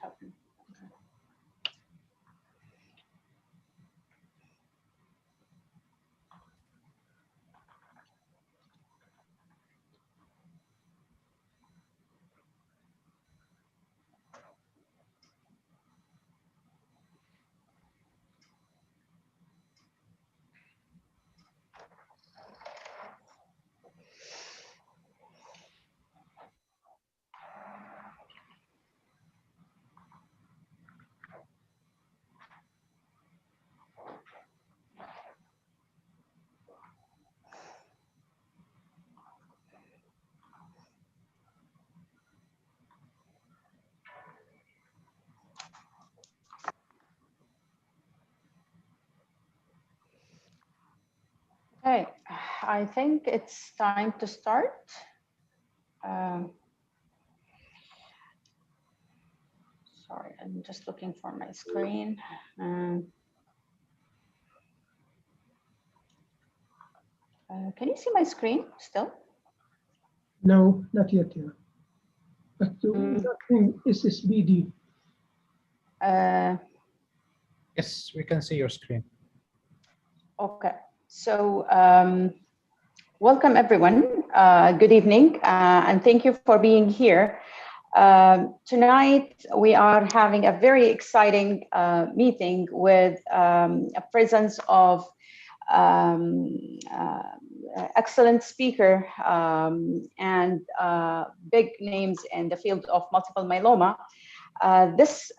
happened? Okay, I think it's time to start. Sorry, I'm just looking for my screen. Can you see my screen still? No, not yet. Yeah. But that thing is SSBD. Yes, we can see your screen. Okay, so welcome everyone. Good evening, and thank you for being here. Tonight we are having a very exciting meeting with a presence of excellent speaker and big names in the field of multiple myeloma. This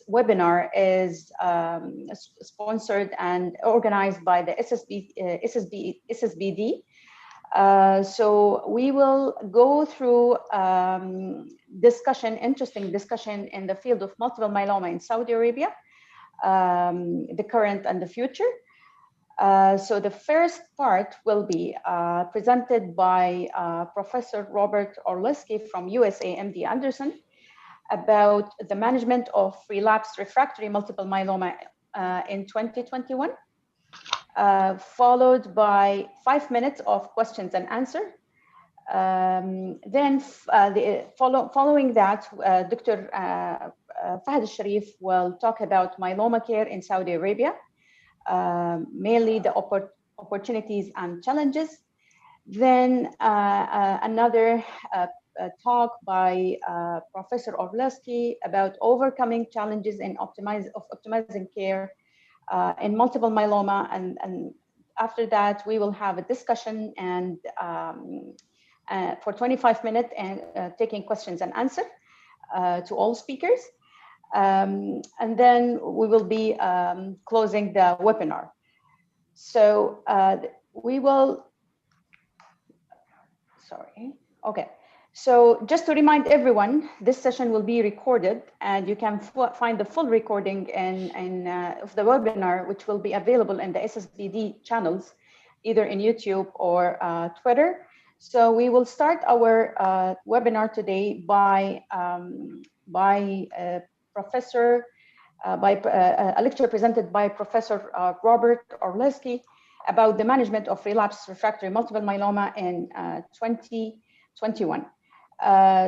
webinar is sponsored and organized by the SSBD. So we will go through interesting discussion in the field of multiple myeloma in Saudi Arabia, the current and the future. So the first part will be presented by Professor Robert Orlesky from USA MD Anderson about the management of relapsed refractory multiple myeloma in 2021, followed by 5 minutes of questions and answer. Following that, Dr. Fahd Al-Sharif will talk about myeloma care in Saudi Arabia, mainly the opportunities and challenges. Then another talk by Professor Orlesky about overcoming challenges in optimizing care in multiple myeloma, and after that we will have a discussion and for 25 minutes and taking questions and answer to all speakers. And then we will be closing the webinar. So we will, okay. So just to remind everyone, this session will be recorded and you can find the full recording of the webinar, which will be available in the SSBD channels, either in YouTube or Twitter. So we will start our webinar today by a lecture presented by Professor Robert Orlesky about the management of relapsed refractory multiple myeloma in 2021.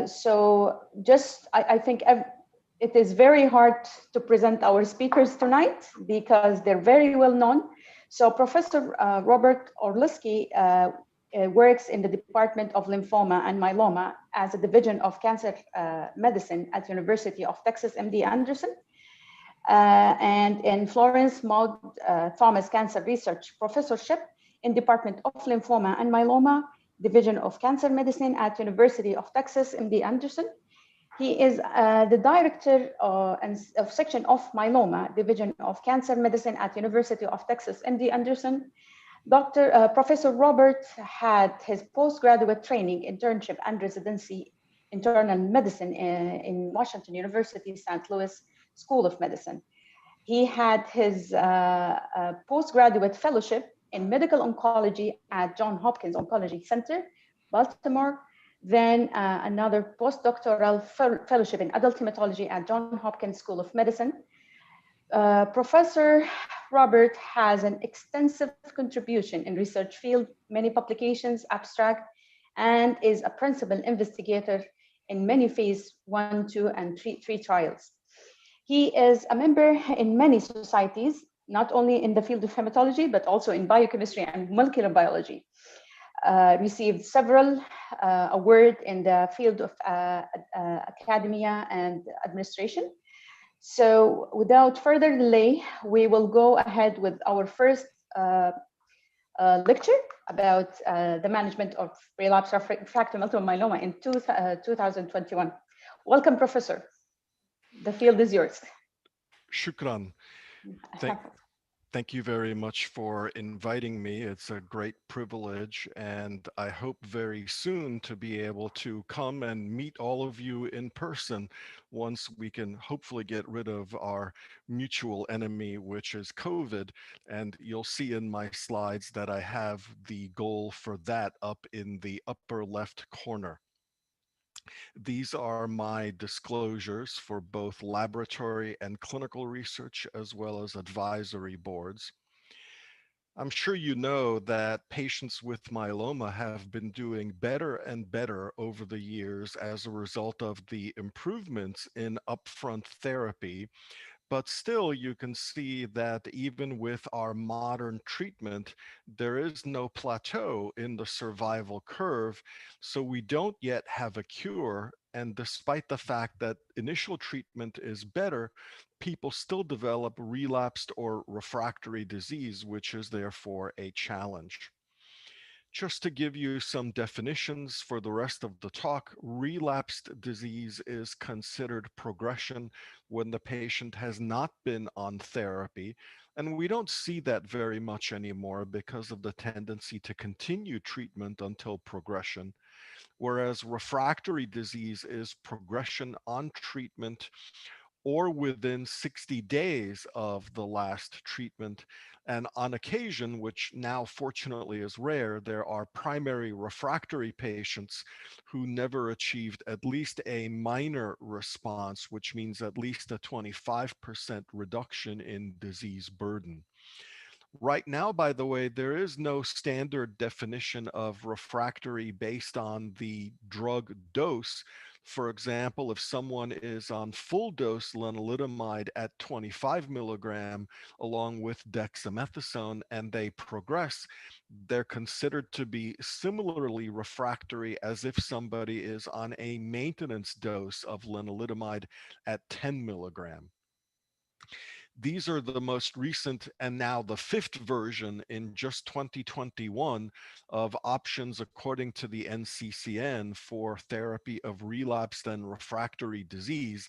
So I think it is very hard to present our speakers tonight because they're very well known. So Professor Robert Orlesky works in the Department of Lymphoma and Myeloma as a division of cancer medicine at University of Texas MD Anderson, and in Florence Maud Thomas Cancer Research Professorship in Department of Lymphoma and Myeloma, Division of Cancer Medicine at University of Texas MD Anderson. He is the director of section of Myeloma, Division of Cancer Medicine at University of Texas MD Anderson. Professor Robert had his postgraduate training, internship, and residency internal medicine in Washington University, St. Louis School of Medicine. He had his postgraduate fellowship in medical oncology at Johns Hopkins Oncology Center, Baltimore. Then another postdoctoral fellowship in adult hematology at Johns Hopkins School of Medicine. Professor Robert has an extensive contribution in research field, many publications, abstract, and is a principal investigator in many phase 1, 2, and 3 trials. He is a member in many societies, not only in the field of hematology, but also in biochemistry and molecular biology. Received several awards in the field of academia and administration. So without further delay, we will go ahead with our first lecture about the management of relapsed refractory multiple myeloma in 2021. Welcome, Professor. The field is yours. Shukran. Thank you very much for inviting me. It's a great privilege, and I hope very soon to be able to come and meet all of you in person once we can hopefully get rid of our mutual enemy, which is COVID. And you'll see in my slides that I have the goal for that up in the upper left corner. These are my disclosures for both laboratory and clinical research, as well as advisory boards. I'm sure you know that patients with myeloma have been doing better and better over the years as a result of the improvements in upfront therapy. But still, you can see that even with our modern treatment, there is no plateau in the survival curve. So we don't yet have a cure. And despite the fact that initial treatment is better, people still develop relapsed or refractory disease, which is therefore a challenge. Just to give you some definitions for the rest of the talk, relapsed disease is considered progression when the patient has not been on therapy. And we don't see that very much anymore because of the tendency to continue treatment until progression. Whereas refractory disease is progression on treatment or within 60 days of the last treatment. And on occasion, which now fortunately is rare, there are primary refractory patients who never achieved at least a minor response, which means at least a 25% reduction in disease burden. Right now, by the way, there is no standard definition of refractory based on the drug dose. For example, if someone is on full dose lenalidomide at 25 milligram along with dexamethasone and they progress, they're considered to be similarly refractory as if somebody is on a maintenance dose of lenalidomide at 10 milligram. These are the most recent and now the 5th version in just 2021 of options according to the NCCN for therapy of relapsed and refractory disease.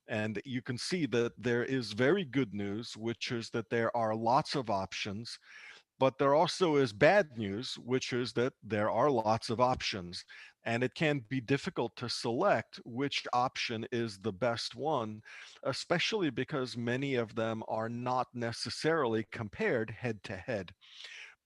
And you can see that there is very good news, which is that there are lots of options. But there also is bad news, which is that there are lots of options. And it can be difficult to select which option is the best one, especially because many of them are not necessarily compared head to head.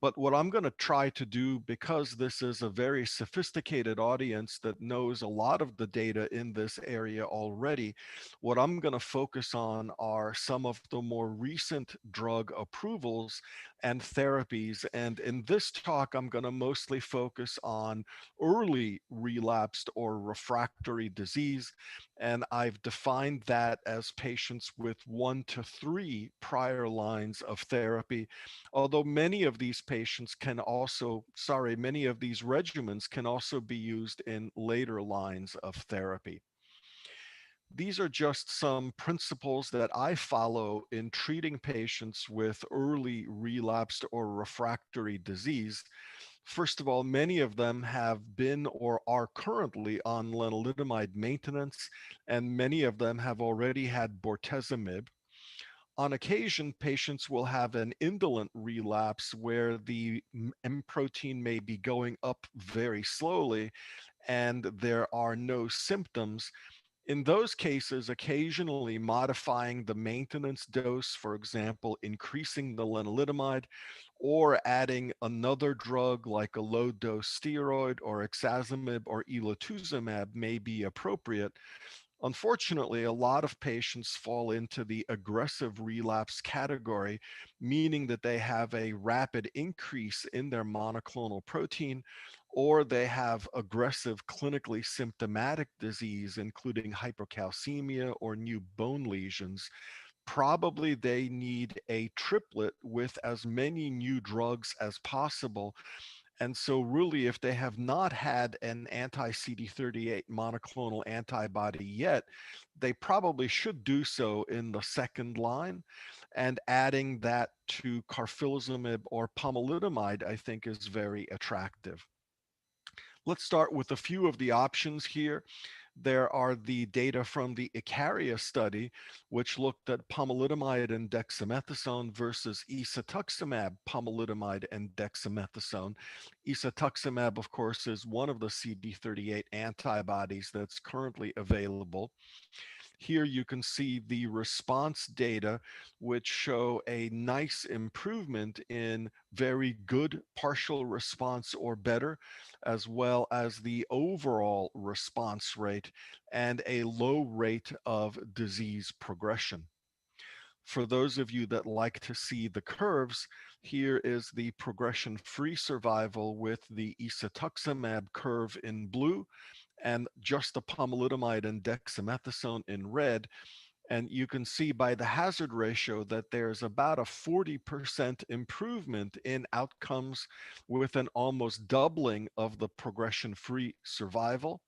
But what I'm going to try to do, because this is a very sophisticated audience that knows a lot of the data in this area already, what I'm going to focus on are some of the more recent drug approvals and therapies. And in this talk, I'm going to mostly focus on early relapsed or refractory disease. And I've defined that as patients with 1 to 3 prior lines of therapy. Although many of these patients can also, many of these regimens can also be used in later lines of therapy. These are just some principles that I follow in treating patients with early relapsed or refractory disease. First of all, many of them have been or are currently on lenalidomide maintenance, and many of them have already had bortezomib. On occasion, patients will have an indolent relapse where the M protein may be going up very slowly and there are no symptoms. In those cases, occasionally modifying the maintenance dose, for example, increasing the lenalidomide or adding another drug like a low-dose steroid or ixazomib or elotuzumab may be appropriate. Unfortunately, a lot of patients fall into the aggressive relapse category, meaning that they have a rapid increase in their monoclonal protein, or they have aggressive clinically symptomatic disease, including hypercalcemia or new bone lesions, probably they need a triplet with as many new drugs as possible. And so really, if they have not had an anti-CD38 monoclonal antibody yet, they probably should do so in the second line. And adding that to carfilzomib or pomalidomide, I think, is very attractive. Let's start with a few of the options here. There are the data from the ICARIA study, which looked at pomalidomide and dexamethasone versus isatuximab, pomalidomide and dexamethasone. Isatuximab, of course, is one of the CD38 antibodies that's currently available. Here you can see the response data, which show a nice improvement in very good partial response or better, as well as the overall response rate and a low rate of disease progression. For those of you that like to see the curves, here is the progression-free survival with the isatuximab curve in blue and just the pomalidomide and dexamethasone in red. And you can see by the hazard ratio that there's about a 40% improvement in outcomes with an almost doubling of the progression-free survival.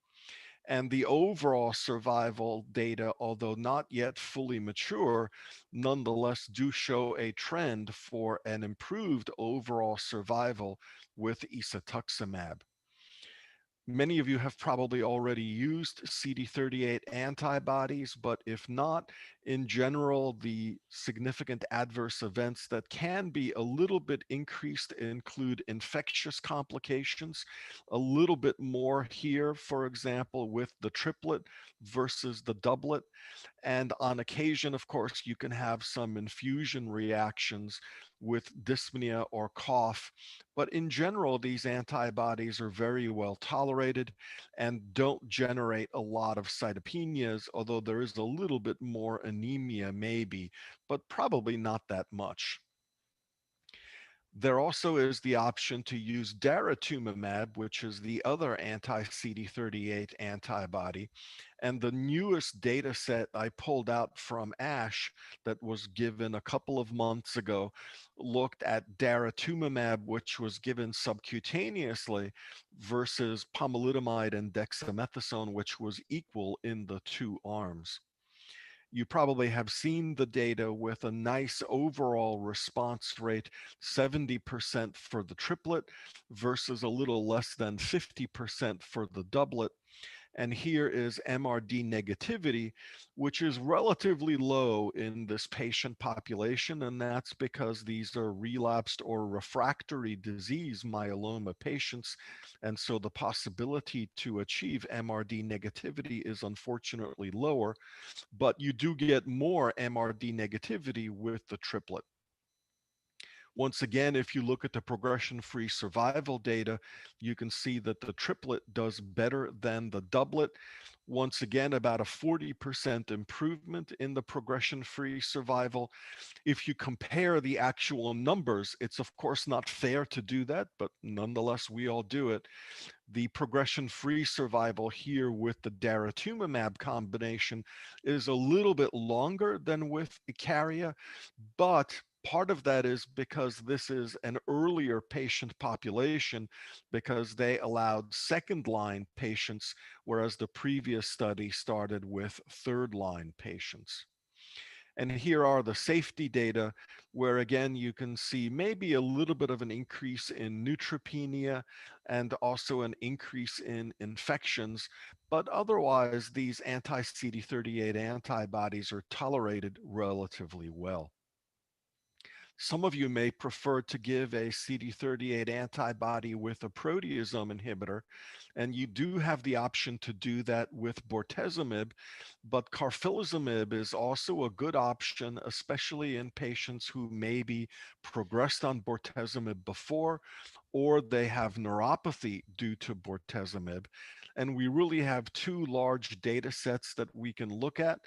And the overall survival data, although not yet fully mature, nonetheless do show a trend for an improved overall survival with isatuximab. Many of you have probably already used CD38 antibodies, but if not, in general, the significant adverse events that can be a little bit increased include infectious complications, a little bit more here, for example, with the triplet versus the doublet. And on occasion, of course, you can have some infusion reactions with dyspnea or cough. But in general, these antibodies are very well tolerated and don't generate a lot of cytopenias, although there is a little bit more anemia maybe, but probably not that much. There also is the option to use daratumumab, which is the other anti-CD38 antibody. And the newest data set I pulled out from ASH that was given a couple of months ago looked at daratumumab, which was given subcutaneously, versus pomalidomide and dexamethasone, which was equal in the two arms. You probably have seen the data with a nice overall response rate, 70% for the triplet versus a little less than 50% for the doublet. And here is MRD negativity, which is relatively low in this patient population. And that's because these are relapsed or refractory disease myeloma patients. And so the possibility to achieve MRD negativity is unfortunately lower, but you do get more MRD negativity with the triplet. Once again, if you look at the progression-free survival data, you can see that the triplet does better than the doublet. Once again, about a 40% improvement in the progression-free survival. If you compare the actual numbers, it's of course not fair to do that, but nonetheless, we all do it. The progression-free survival here with the daratumumab combination is a little bit longer than with ICARIA, but part of that is because this is an earlier patient population because they allowed second-line patients, whereas the previous study started with third-line patients. And here are the safety data where again, you can see maybe a little bit of an increase in neutropenia and also an increase in infections, but otherwise these anti-CD38 antibodies are tolerated relatively well. Some of you may prefer to give a CD38 antibody with a proteasome inhibitor, and you do have the option to do that with bortezomib, but carfilzomib is also a good option, especially in patients who maybe progressed on bortezomib before, or they have neuropathy due to bortezomib. And we really have two large data sets that we can look at.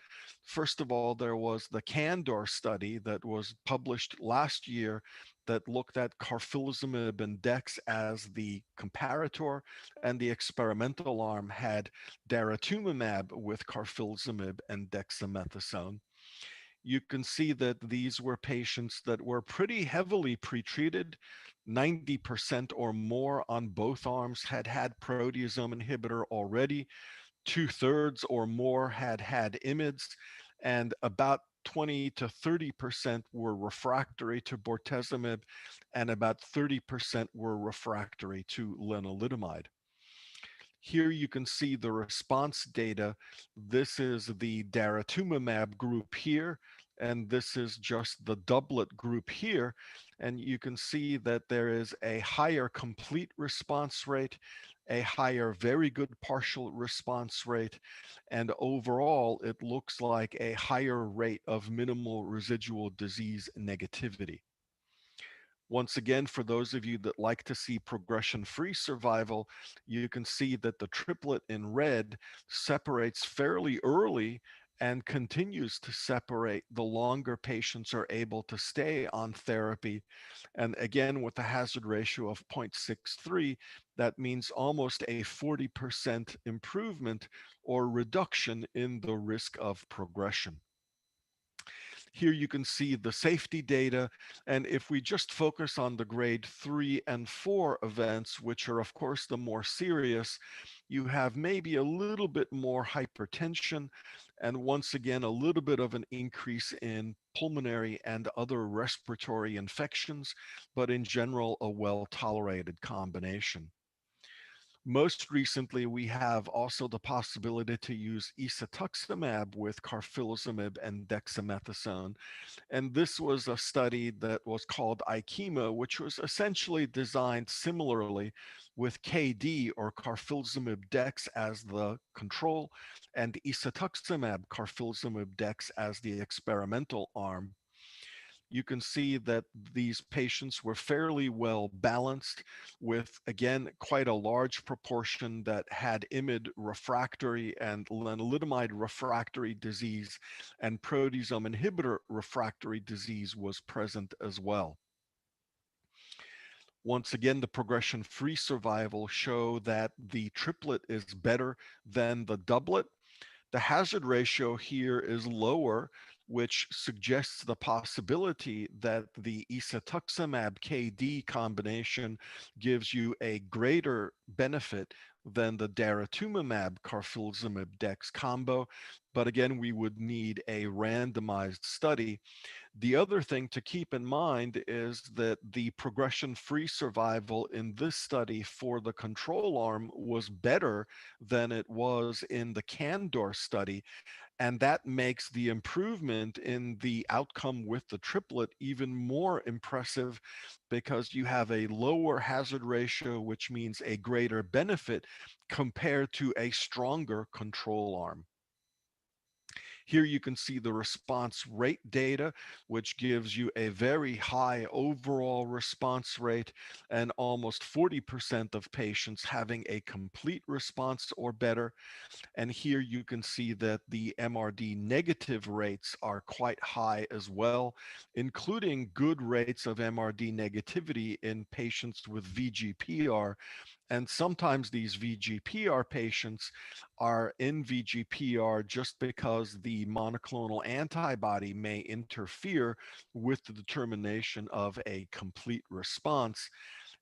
First of all, there was the CANDOR study that was published last year that looked at carfilzomib and dex as the comparator, and the experimental arm had daratumumab with carfilzomib and dexamethasone. You can see that these were patients that were pretty heavily pretreated. 90% or more on both arms had had proteasome inhibitor already. 2/3 or more had had IMiDs, and about 20 to 30% were refractory to bortezomib, and about 30% were refractory to lenalidomide. Here you can see the response data. This is the daratumumab group here, and this is just the doublet group here. And you can see that there is a higher complete response rate, a higher very good partial response rate, and overall it looks like a higher rate of minimal residual disease negativity. Once again, for those of you that like to see progression-free survival, you can see that the triplet in red separates fairly early and continues to separate the longer patients are able to stay on therapy. And again, with a hazard ratio of 0.63, that means almost a 40% improvement or reduction in the risk of progression. Here you can see the safety data, and if we just focus on the grade 3 and 4 events, which are of course the more serious, you have maybe a little bit more hypertension, and once again a little bit of an increase in pulmonary and other respiratory infections, but in general a well-tolerated combination. Most recently, we have also the possibility to use isatuximab with carfilzomib and dexamethasone. And this was a study that was called IKEMA, which was essentially designed similarly with KD or carfilzomib dex as the control and isatuximab carfilzomib dex as the experimental arm. You can see that these patients were fairly well balanced with, again, quite a large proportion that had IMiD refractory and lenalidomide refractory disease, and proteasome inhibitor refractory disease was present as well. Once again, the progression-free survival show that the triplet is better than the doublet. The hazard ratio here is lower, which suggests the possibility that the isatuximab KD combination gives you a greater benefit than the daratumumab carfilzomib dex combo. But again, we would need a randomized study. The other thing to keep in mind is that the progression-free survival in this study for the control arm was better than it was in the CANDOR study. And that makes the improvement in the outcome with the triplet even more impressive, because you have a lower hazard ratio, which means a greater benefit compared to a stronger control arm. Here you can see the response rate data, which gives you a very high overall response rate and almost 40% of patients having a complete response or better. And here you can see that the MRD negative rates are quite high as well, including good rates of MRD negativity in patients with VGPR. And sometimes these VGPR patients are in VGPR just because the monoclonal antibody may interfere with the determination of a complete response.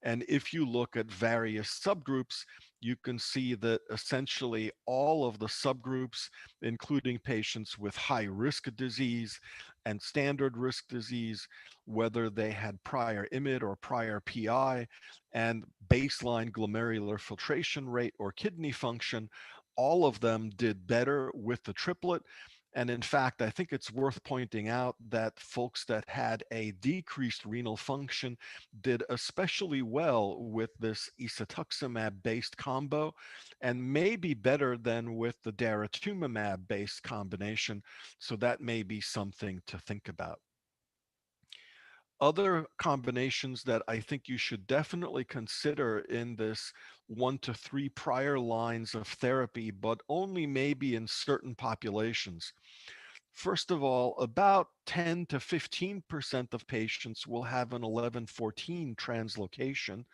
And if you look at various subgroups, you can see that essentially all of the subgroups, including patients with high risk disease and standard risk disease, whether they had prior IMiD or prior PI, and baseline glomerular filtration rate or kidney function, all of them did better with the triplet. And in fact, I think it's worth pointing out that folks that had a decreased renal function did especially well with this isatuximab-based combo, and maybe better than with the daratumumab-based combination. So that may be something to think about. Other combinations that I think you should definitely consider in this 1 to 3 prior lines of therapy, but only maybe in certain populations. First of all, about 10 to 15% of patients will have an 1114 translocation,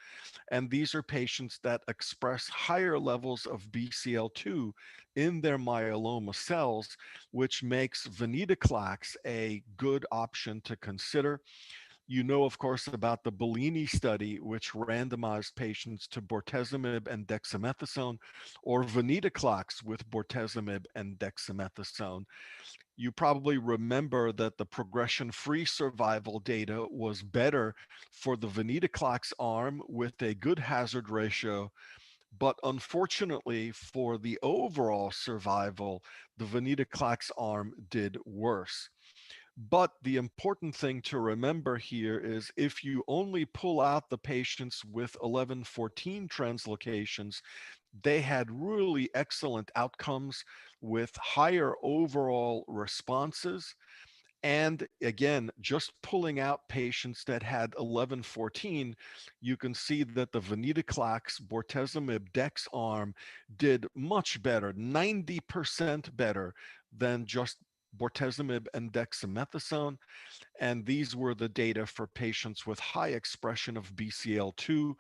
and these are patients that express higher levels of BCL2 in their myeloma cells, which makes Venetoclax a good option to consider. You know, of course, about the Bellini study, which randomized patients to bortezomib and dexamethasone, or Venetoclax with bortezomib and dexamethasone. You probably remember that the progression-free survival data was better for the Venetoclax arm with a good hazard ratio, but unfortunately for the overall survival, the Venetoclax arm did worse. But the important thing to remember here is if you only pull out the patients with 1114 translocations, they had really excellent outcomes with higher overall responses. And again, just pulling out patients that had 1114, you can see that the Venetoclax bortezomib dex arm did much better, 90% better than just bortezomib and dexamethasone. And these were the data for patients with high expression of BCL2.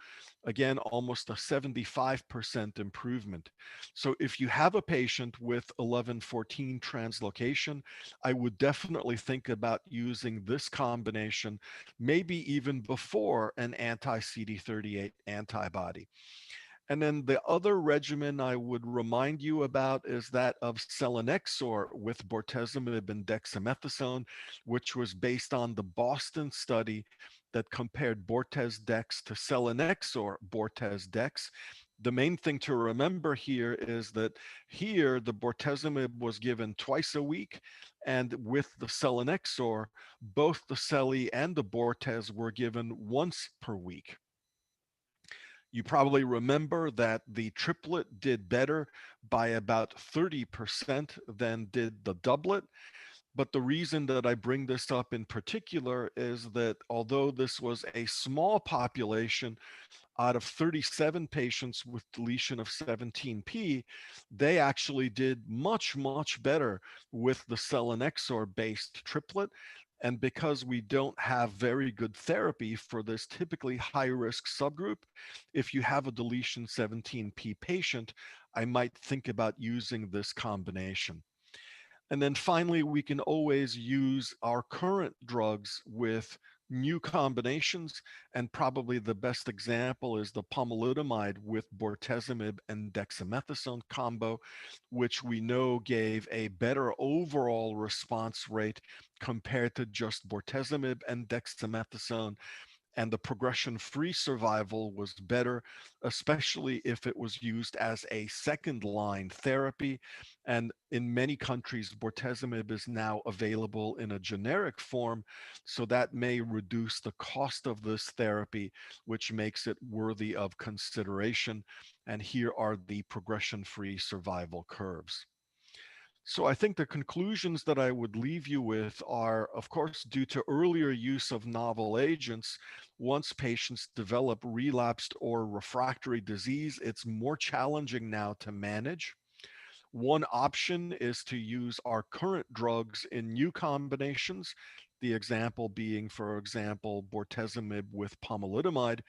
Again, almost a 75% improvement. So if you have a patient with 1114 translocation, I would definitely think about using this combination, maybe even before an anti-CD38 antibody. And then the other regimen I would remind you about is that of selinexor with bortezomib and dexamethasone, which was based on the Boston study that compared Bortez dex to selinexor Bortez dex. The main thing to remember here is that here the bortezomib was given twice a week, and with the selinexor, both the seli and the Bortez were given once per week. You probably remember that the triplet did better by about 30% than did the doublet. But the reason that I bring this up in particular is that although this was a small population, out of 37 patients with deletion of 17p, they actually did much, much better with the selinexor-based triplet. And because we don't have very good therapy for this typically high-risk subgroup, if you have a deletion 17p patient, I might think about using this combination. And then finally, we can always use our current drugs with new combinations, and probably the best example is the pomalidomide with bortezomib and dexamethasone combo, which we know gave a better overall response rate compared to just bortezomib and dexamethasone. And the progression-free survival was better, especially if it was used as a second-line therapy. And in many countries, bortezomib is now available in a generic form, so that may reduce the cost of this therapy, which makes it worthy of consideration. And here are the progression-free survival curves. So I think the conclusions that I would leave you with are, of course, due to earlier use of novel agents, once patients develop relapsed or refractory disease, it's more challenging now to manage. One option is to use our current drugs in new combinations, the example being, for example, bortezomib with pomalidomide.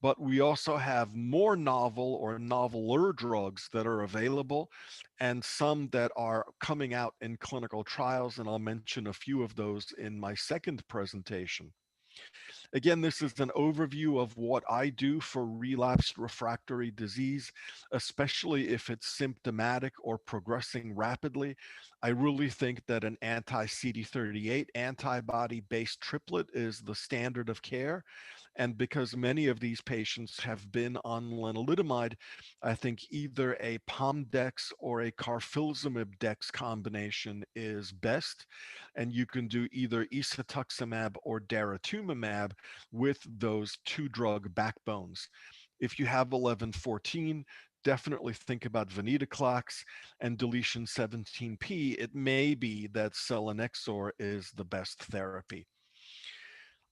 But we also have more novel or noveler drugs that are available, and some that are coming out in clinical trials, and I'll mention a few of those in my second presentation. Again, this is an overview of what I do for relapsed refractory disease, especially if it's symptomatic or progressing rapidly. I really think that an anti-CD38 antibody-based triplet is the standard of care. And because many of these patients have been on lenalidomide, I think either a POM-dex or a carfilzomib-dex combination is best. And you can do either isatuximab or daratumumab with those two drug backbones. If you have 1114, definitely think about Venetoclax, and deletion 17p, it may be that selinexor is the best therapy.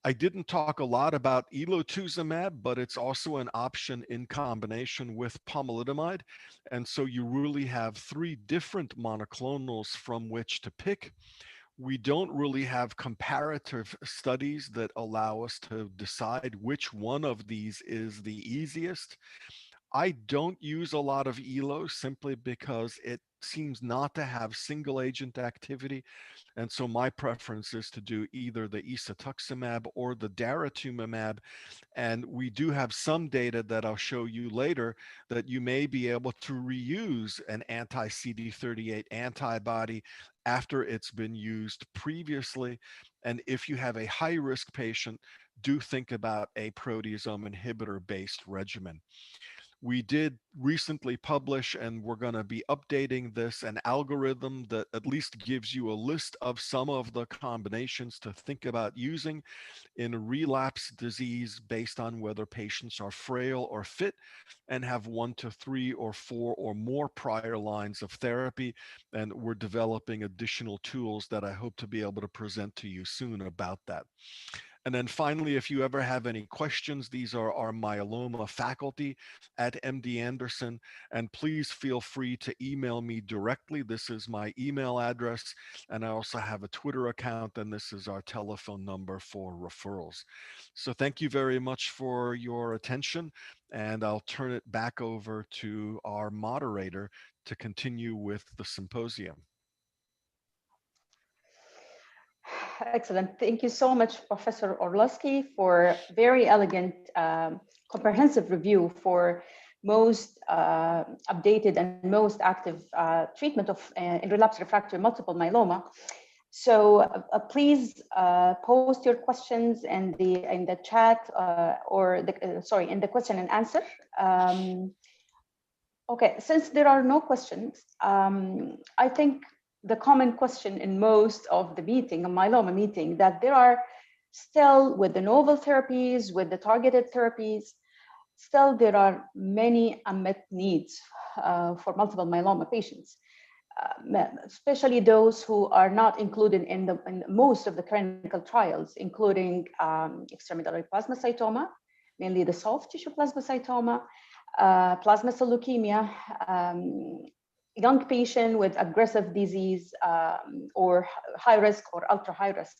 I didn't talk a lot about elotuzumab, but it's also an option in combination with pomalidomide. And so you really have three different monoclonals from which to pick. We don't really have comparative studies that allow us to decide which one of these is the easiest. I don't use a lot of ELO simply because it seems not to have single agent activity. And so my preference is to do either the isatuximab or the daratumumab. And we do have some data that I'll show you later that you may be able to reuse an anti-CD38 antibody after it's been used previously. And if you have a high-risk patient, do think about a proteasome inhibitor-based regimen. We did recently publish, and we're going to be updating this, an algorithm that at least gives you a list of some of the combinations to think about using in relapse disease based on whether patients are frail or fit and have 1 to 3 or 4 or more prior lines of therapy. And we're developing additional tools that I hope to be able to present to you soon about that. And then finally, if you ever have any questions, these are our myeloma faculty at MD Anderson, and please feel free to email me directly. This is my email address, and I also have a Twitter account, and this is our telephone number for referrals. So thank you very much for your attention, and I'll turn it back over to our moderator to continue with the symposium. Excellent. Thank you so much, Professor Orlowski, for very elegant, comprehensive review for most updated and most active treatment of in relapsed refractory multiple myeloma. So please post your questions in the chat or in the question and answer. Okay, since there are no questions, I think the common question in most of the meeting, a myeloma meeting, that there are still, with the novel therapies, with the targeted therapies, still there are many unmet needs for multiple myeloma patients, especially those who are not included in most of the clinical trials, including extramedullary plasmacytoma, mainly the soft tissue plasmacytoma, plasma cell leukemia, young patient with aggressive disease or high risk or ultra high risk,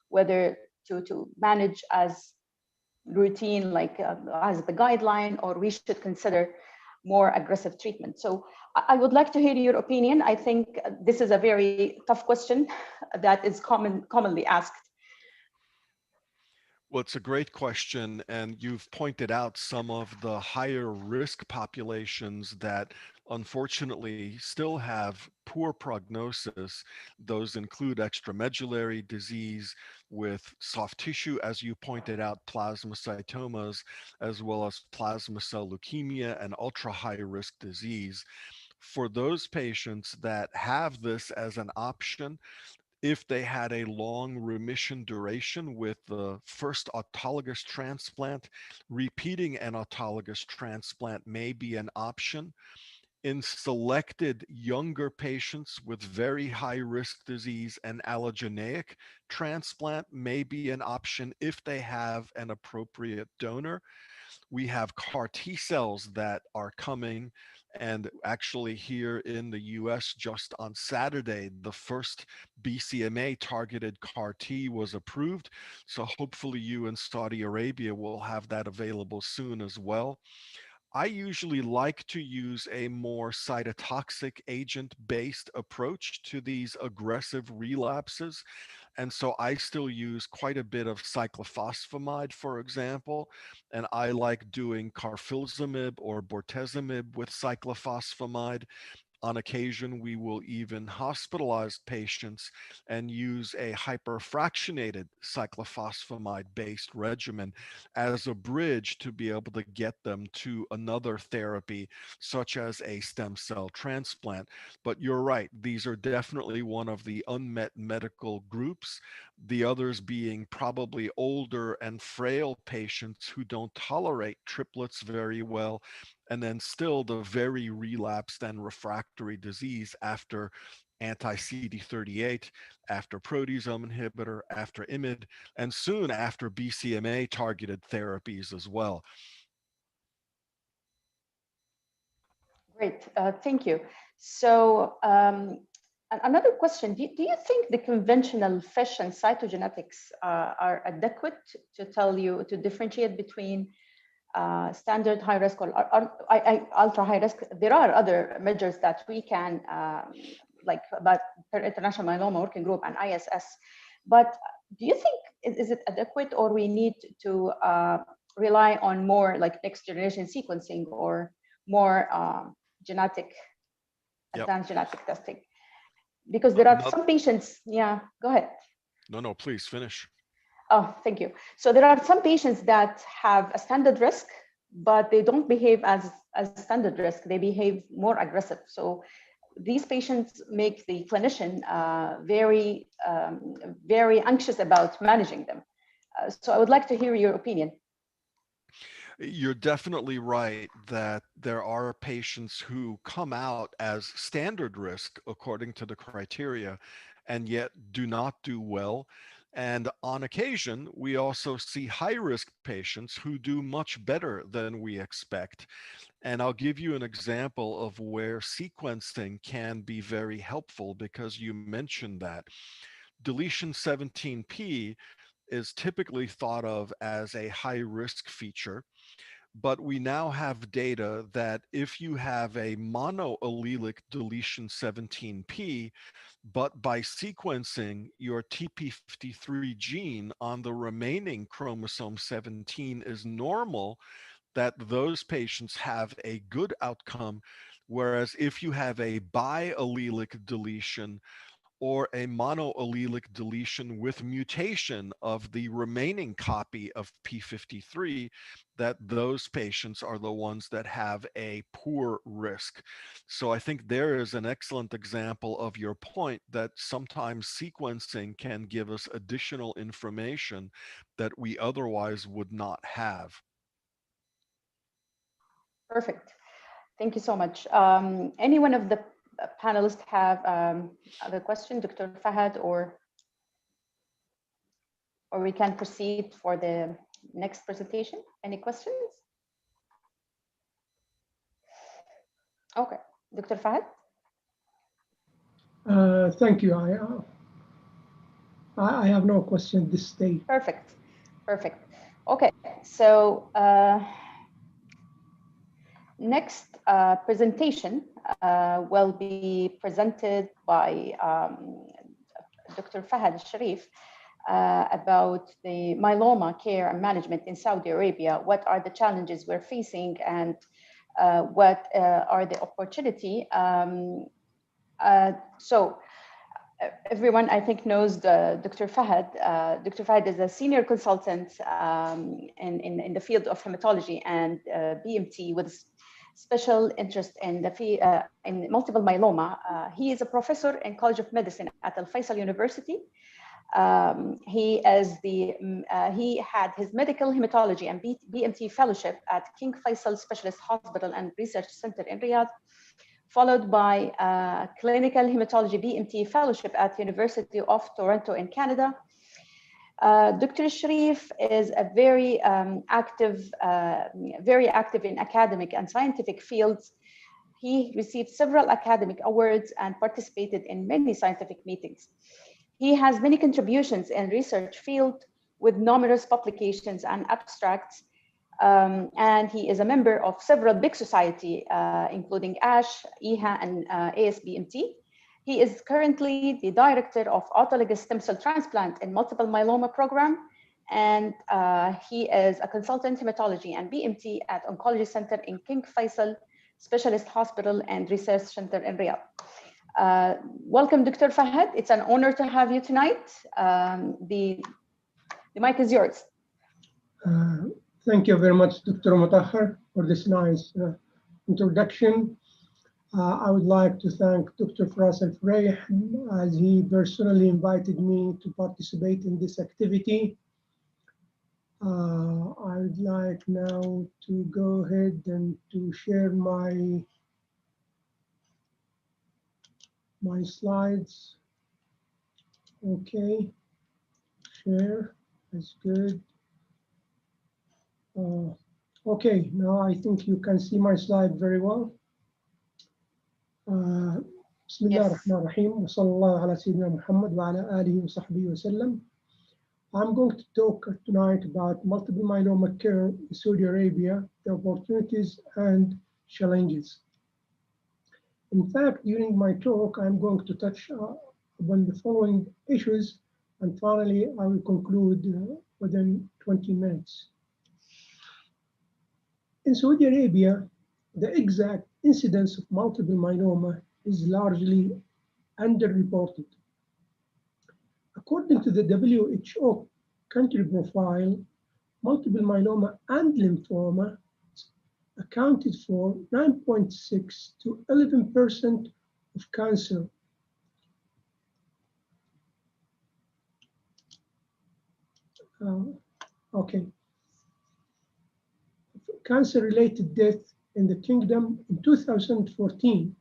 whether to manage as routine, like as the guideline, or we should consider more aggressive treatment. So I would like to hear your opinion. I think this is a very tough question that is commonly asked. Well, it's a great question, and you've pointed out some of the higher risk populations that unfortunately still have poor prognosis. Those include extramedullary disease with soft tissue, as you pointed out, plasmacytomas, as well as plasma cell leukemia and ultra high risk disease. For those patients that have this as an option, if they had a long remission duration with the first autologous transplant, repeating an autologous transplant may be an option. In selected younger patients with very high risk disease, an allogeneic transplant may be an option if they have an appropriate donor. We have CAR T cells that are coming, and actually here in the US just on Saturday, the first BCMA targeted CAR T was approved. So hopefully you in Saudi Arabia will have that available soon as well. I usually like to use a more cytotoxic agent-based approach to these aggressive relapses. And so I still use quite a bit of cyclophosphamide, for example, and I like doing carfilzomib or bortezomib with cyclophosphamide. On occasion, we will even hospitalize patients and use a hyperfractionated cyclophosphamide-based regimen as a bridge to be able to get them to another therapy, such as a stem cell transplant. But you're right, these are definitely one of the unmet medical groups, the others being probably older and frail patients who don't tolerate triplets very well, and then still the very relapsed and refractory disease after anti-CD38, after proteasome inhibitor, after IMiD, and soon after BCMA targeted therapies as well. Great, thank you. So Another question, do you think the conventional FISH and cytogenetics are adequate to tell you, to differentiate between standard high risk or ultra high risk? There are other measures that we can, like about International Myeloma Working Group and ISS, but do you think, is it adequate, or we need to rely on more like next generation sequencing or more advanced genetic testing? Because there are some patients, yeah, go ahead. No, please finish. Oh, thank you. So there are some patients that have a standard risk, but they don't behave as standard risk. They behave more aggressive. So these patients make the clinician very anxious about managing them. So I would like to hear your opinion. You're definitely right that there are patients who come out as standard risk according to the criteria and yet do not do well. And on occasion, we also see high-risk patients who do much better than we expect. And I'll give you an example of where sequencing can be very helpful, because you mentioned that. Deletion 17p is typically thought of as a high-risk feature. But we now have data that if you have a monoallelic deletion 17p, but by sequencing your TP53 gene on the remaining chromosome 17 is normal, that those patients have a good outcome. Whereas if you have a biallelic deletion or a monoallelic deletion with mutation of the remaining copy of P53, that those patients are the ones that have a poor risk. So I think there is an excellent example of your point that sometimes sequencing can give us additional information that we otherwise would not have. Perfect. Thank you so much. Any one of the panelists have other question, Dr. Fahad, or we can proceed for the next presentation? Any questions? Okay, Dr. Fahad. Thank you. I have no question at this stage. Perfect. Okay, so next presentation will be presented by Dr. Fahad Sharif about the myeloma care and management in Saudi Arabia. What are the challenges we're facing, and what are the opportunity? So everyone, I think, knows Dr. Fahad. Dr. Fahad is a senior consultant in the field of hematology and BMT with special interest in in multiple myeloma. He is a professor in College of Medicine at Al Faisal University. He had his medical hematology and BMT fellowship at King Faisal Specialist Hospital and Research Center in Riyadh, followed by clinical hematology BMT fellowship at University of Toronto in Canada. Dr. Sharif is a very active in academic and scientific fields. He received several academic awards and participated in many scientific meetings. He has many contributions in research field with numerous publications and abstracts. And he is a member of several big society, including ASH, EHA, and ASBMT. He is currently the director of autologous stem cell transplant in multiple myeloma program. And he is a consultant hematology and BMT at Oncology Center in King Faisal Specialist Hospital and Research Center in Riyadh. Welcome, Dr. Fahad. It's an honor to have you tonight. The mic is yours. Thank you very much, Dr. Mutahhar, for this nice introduction. I would like to thank Dr. Firas Al-Furayh as he personally invited me to participate in this activity. I would like now to go ahead and to share my slides. Okay, share, that's good. Okay, now I think you can see my slide very well. بسم الله الرحمن الرحيم وصلى الله على سيدنا محمد وعلى آله وصحبه وسلم. I'm going to talk tonight about multiple myeloma care in Saudi Arabia, the opportunities and challenges. In fact, during my talk, I'm going to touch upon the following issues, and finally, I will conclude within 20 minutes. In Saudi Arabia, the exact incidence of multiple myeloma is largely underreported. According to the WHO country profile, multiple myeloma and lymphoma accounted for 9.6 to 11% of cancer. Cancer-related death in the kingdom in 2014.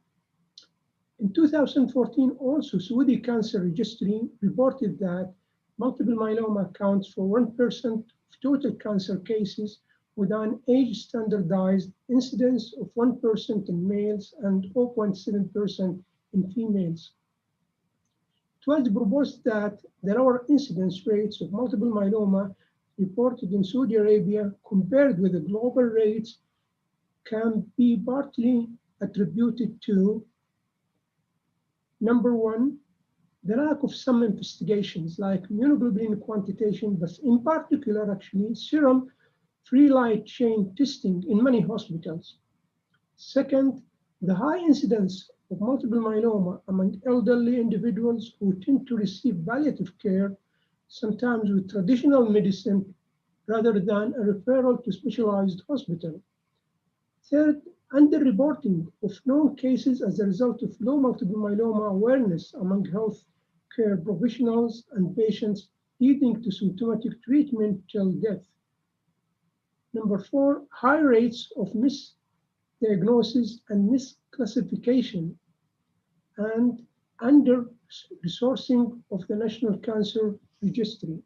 In 2014, also, Saudi Cancer Registry reported that multiple myeloma accounts for 1% of total cancer cases with an age-standardized incidence of 1% in males and 0.7% in females. It was proposed that the lower incidence rates of multiple myeloma reported in Saudi Arabia compared with the global rates can be partly attributed to, number one, the lack of some investigations like immunoglobulin quantitation, but in particular, actually, serum free light chain testing in many hospitals. Second, the high incidence of multiple myeloma among elderly individuals who tend to receive palliative care, sometimes with traditional medicine, rather than a referral to specialized hospital. Third, underreporting of known cases as a result of low multiple myeloma awareness among healthcare professionals and patients, leading to symptomatic treatment till death. Number four, high rates of misdiagnosis and misclassification, and under-resourcing of the National Cancer Registry.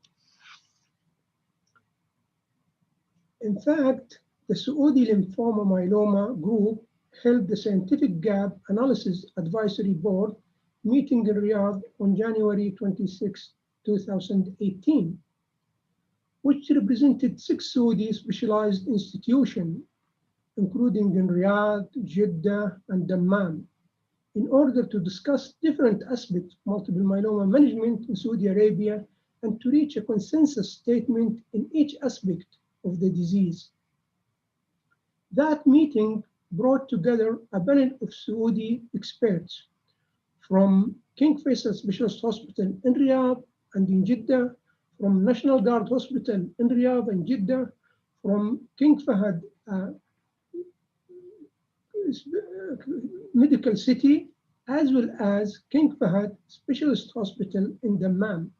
In fact, the Saudi Lymphoma Myeloma Group held the Scientific Gap Analysis Advisory Board meeting in Riyadh on January 26, 2018, which represented 6 Saudi specialized institutions, including in Riyadh, Jeddah, and Dammam, in order to discuss different aspects of multiple myeloma management in Saudi Arabia and to reach a consensus statement in each aspect of the disease. That meeting brought together a panel of Saudi experts from King Faisal Specialist Hospital in Riyadh and in Jeddah, from National Guard Hospital in Riyadh and Jeddah, from King Fahd Medical City, as well as King Fahd Specialist Hospital in Dammam,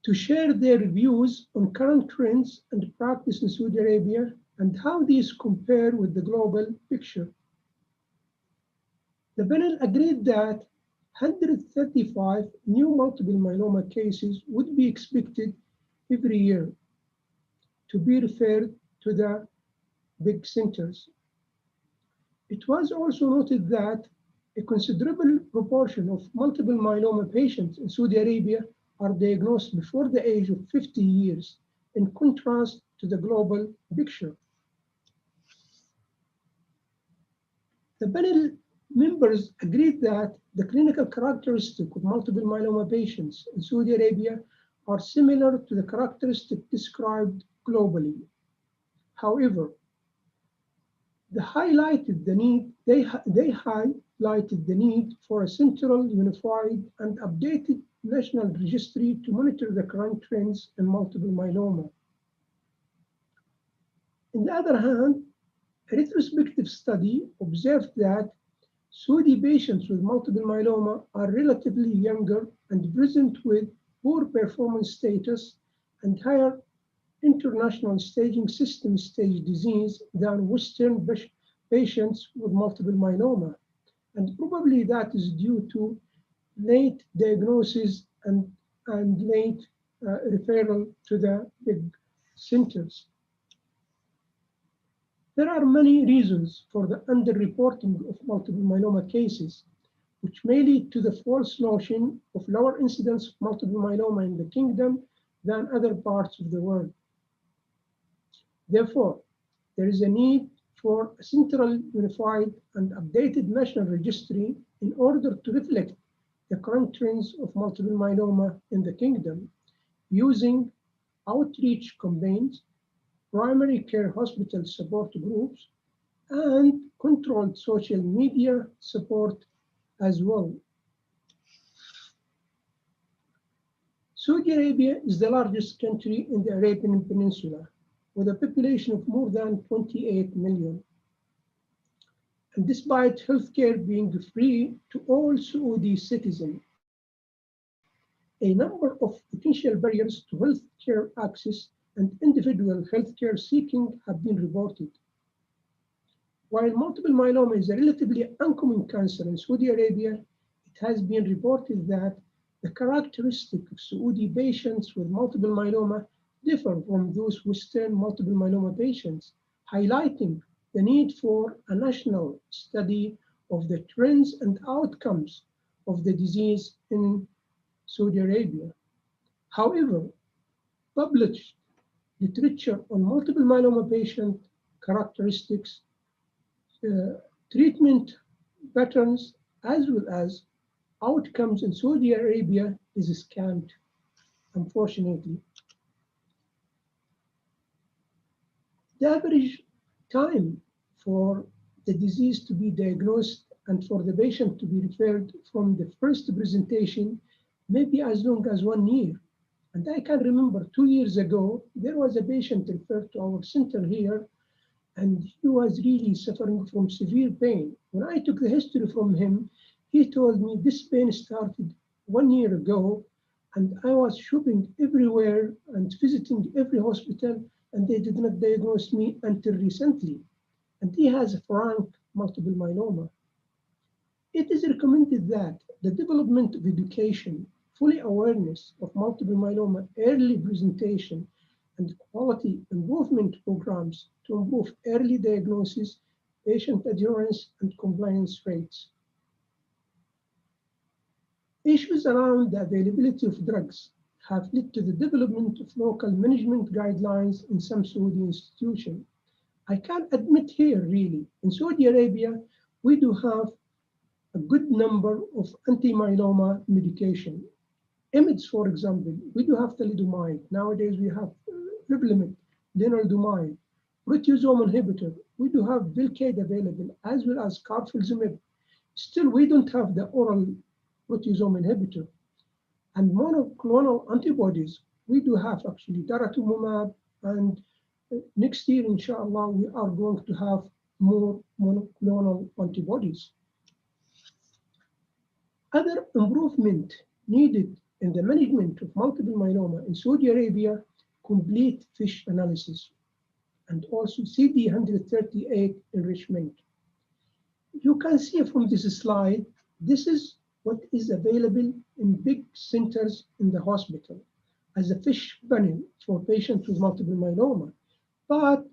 to share their views on current trends and practice in Saudi Arabia and how these compare with the global picture. The panel agreed that 135 new multiple myeloma cases would be expected every year to be referred to the big centers. It was also noted that a considerable proportion of multiple myeloma patients in Saudi Arabia are diagnosed before the age of 50 years, in contrast to the global picture. The panel members agreed that the clinical characteristics of multiple myeloma patients in Saudi Arabia are similar to the characteristics described globally. However, they highlighted the need for a central, unified, and updated national registry to monitor the current trends in multiple myeloma. On the other hand, a retrospective study observed that Saudi patients with multiple myeloma are relatively younger and present with poor performance status and higher international staging system stage disease than Western patients with multiple myeloma. And probably that is due to late diagnosis and late referral to the big centers. There are many reasons for the underreporting of multiple myeloma cases, which may lead to the false notion of lower incidence of multiple myeloma in the kingdom than other parts of the world. Therefore, there is a need for a central, unified, and updated national registry in order to reflect the current trends of multiple myeloma in the kingdom, using outreach campaigns, primary care hospital support groups, and controlled social media support as well. Saudi Arabia is the largest country in the Arabian Peninsula, with a population of more than 28 million. And despite healthcare being free to all Saudi citizens, a number of potential barriers to healthcare access and individual healthcare seeking have been reported. While multiple myeloma is a relatively uncommon cancer in Saudi Arabia, it has been reported that the characteristics of Saudi patients with multiple myeloma differ from those Western multiple myeloma patients, highlighting the need for a national study of the trends and outcomes of the disease in Saudi Arabia. However, published literature on multiple myeloma patient characteristics, treatment patterns, as well as outcomes in Saudi Arabia is scant, unfortunately. The average time for the disease to be diagnosed and for the patient to be referred from the first presentation may be as long as 1 year. And I can remember 2 years ago, there was a patient referred to our center here, and he was really suffering from severe pain. When I took the history from him, he told me this pain started 1 year ago, and I was shopping everywhere and visiting every hospital, and they did not diagnose me until recently. And he has a frank multiple myeloma. It is recommended that the development of education, fully awareness of multiple myeloma, early presentation, and quality improvement programs to improve early diagnosis, patient adherence, and compliance rates. Issues around the availability of drugs have led to the development of local management guidelines in some Saudi institutions. I can admit here, really, in Saudi Arabia, we do have a good number of anti-myeloma medication. IMiDs, for example, we do have thalidomide. Nowadays, we have Revlimid, lenalidomide, proteasome inhibitor. We do have Velcade available, as well as carfilzomib. Still, we don't have the oral proteasome inhibitor. And monoclonal antibodies, we do have actually daratumumab, and next year, inshallah, we are going to have more monoclonal antibodies. Other improvement needed in the management of multiple myeloma in Saudi Arabia, complete FISH analysis, and also CD138 enrichment. You can see from this slide, this is what is available in big centers in the hospital as a FISH panel for patients with multiple myeloma. But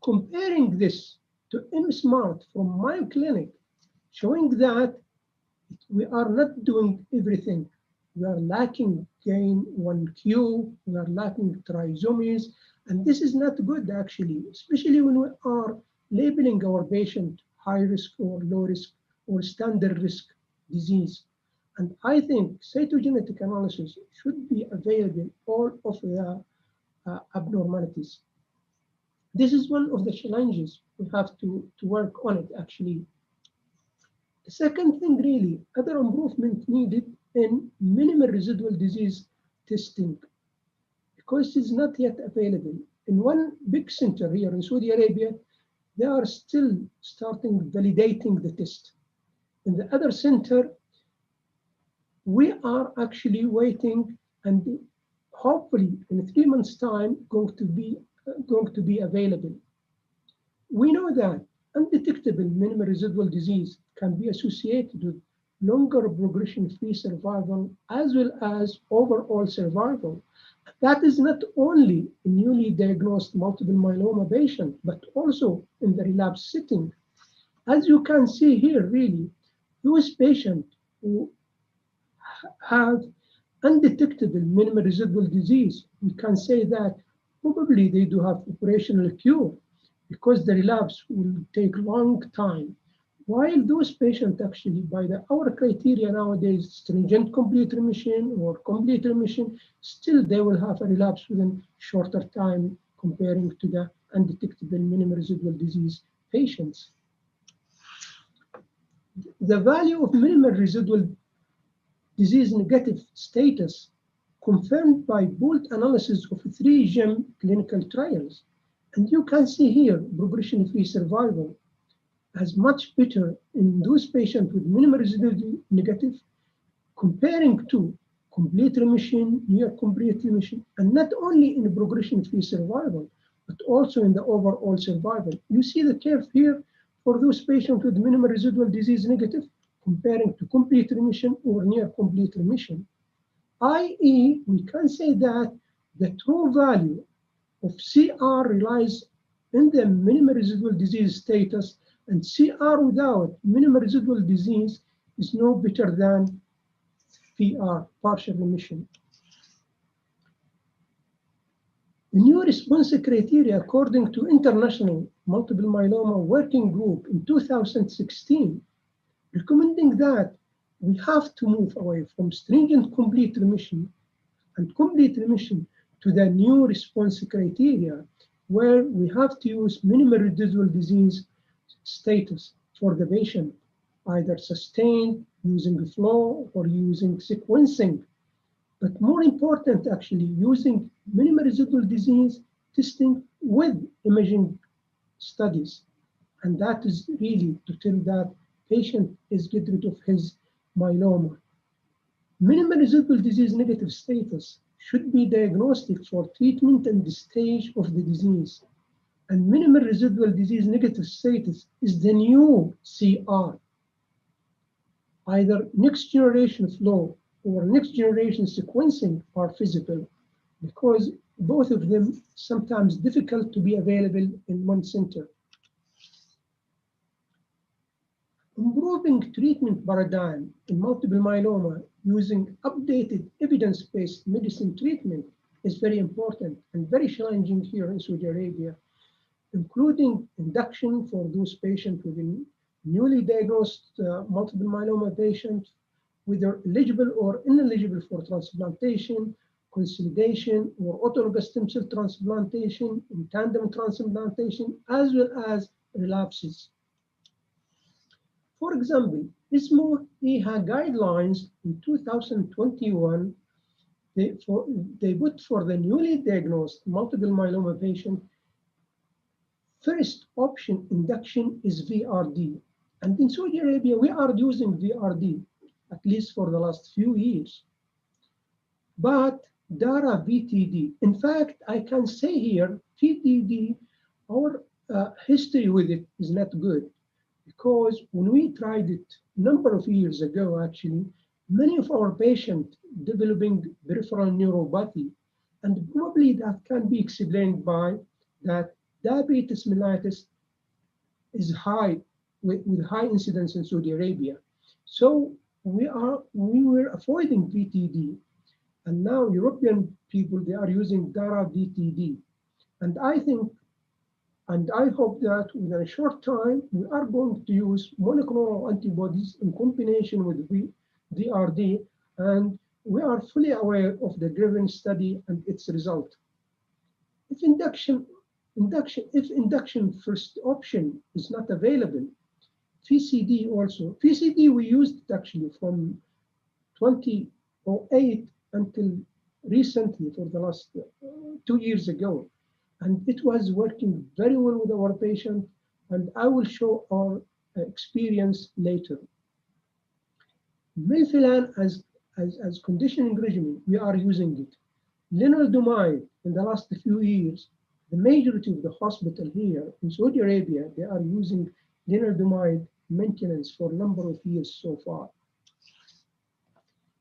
comparing this to MSMART from my clinic, showing that we are not doing everything. We are lacking gain 1Q, we are lacking trisomies, and this is not good actually, especially when we are labeling our patient high risk or low risk or standard risk disease. And I think cytogenetic analysis should be available all of the abnormalities. This is one of the challenges we have to work on it actually. The second thing really, other improvement needed in minimal residual disease testing, because it is not yet available. In one big center here in Saudi Arabia, they are still starting validating the test. In the other center, we are actually waiting, and hopefully in 3 months' time going to be available. We know that undetectable minimal residual disease can be associated with longer progression-free survival as well as overall survival. That is not only in newly diagnosed multiple myeloma patient, but also in the relapse setting. As you can see here, really, those patients who have undetectable minimal residual disease, we can say that probably they do have operational cure because the relapse will take long time. While those patients actually, by our criteria nowadays, stringent complete remission or complete remission, still they will have a relapse within shorter time comparing to the undetectable minimal residual disease patients. The value of minimal residual disease negative status confirmed by pooled analysis of 3 GEM clinical trials. And you can see here progression-free survival as much better in those patients with minimal residual negative comparing to complete remission, near complete remission, and not only in the progression-free survival, but also in the overall survival. You see the curve here for those patients with minimal residual disease negative comparing to complete remission or near complete remission, i.e., we can say that the true value of CR relies in the minimal residual disease status, and CR without minimal residual disease is no better than PR, partial remission. The new response criteria, according to International Multiple Myeloma Working Group in 2016, recommending that we have to move away from stringent complete remission and complete remission to the new response criteria, where we have to use minimal residual disease status for the patient, either sustained, using flow, or using sequencing. But more important, actually, using minimal residual disease testing with imaging studies. And that is really to tell that patient is get rid of his myeloma. Minimal residual disease negative status should be diagnostic for treatment and the stage of the disease. And minimal residual disease negative status is the new CR. Either next generation flow or next generation sequencing are feasible because both of them sometimes difficult to be available in one center. Improving treatment paradigm in multiple myeloma using updated evidence-based medicine treatment is very important and very challenging here in Saudi Arabia, including induction for those patients with newly diagnosed multiple myeloma patients, whether eligible or ineligible for transplantation, consolidation, or autologous stem cell transplantation, in tandem transplantation, as well as relapses. For example, ISMO EHA guidelines in 2021, they put for the newly diagnosed multiple myeloma patient, first option induction is VRD. And in Saudi Arabia, we are using VRD, at least for the last few years. But DARA VTD, in fact, I can say here, VTD, our history with it is not good. Because when we tried it a number of years ago, actually, many of our patients developing peripheral neuropathy, and probably that can be explained by that diabetes mellitus is high, with high incidence in Saudi Arabia. So we were avoiding VTD, and now European people, they are using DARA VTD. And I think, and I hope that within a short time, we are going to use monoclonal antibodies in combination with VRD, and we are fully aware of the driven study and its result. If induction first option is not available, VCD also. VCD we used it actually from 2008 until recently for the last 2 years ago. And it was working very well with our patient, and I will show our experience later. Melphalan as conditioning regimen, we are using it. Lenalidomide in the last few years, the majority of the hospital here in Saudi Arabia, they are using lenalidomide maintenance for a number of years so far.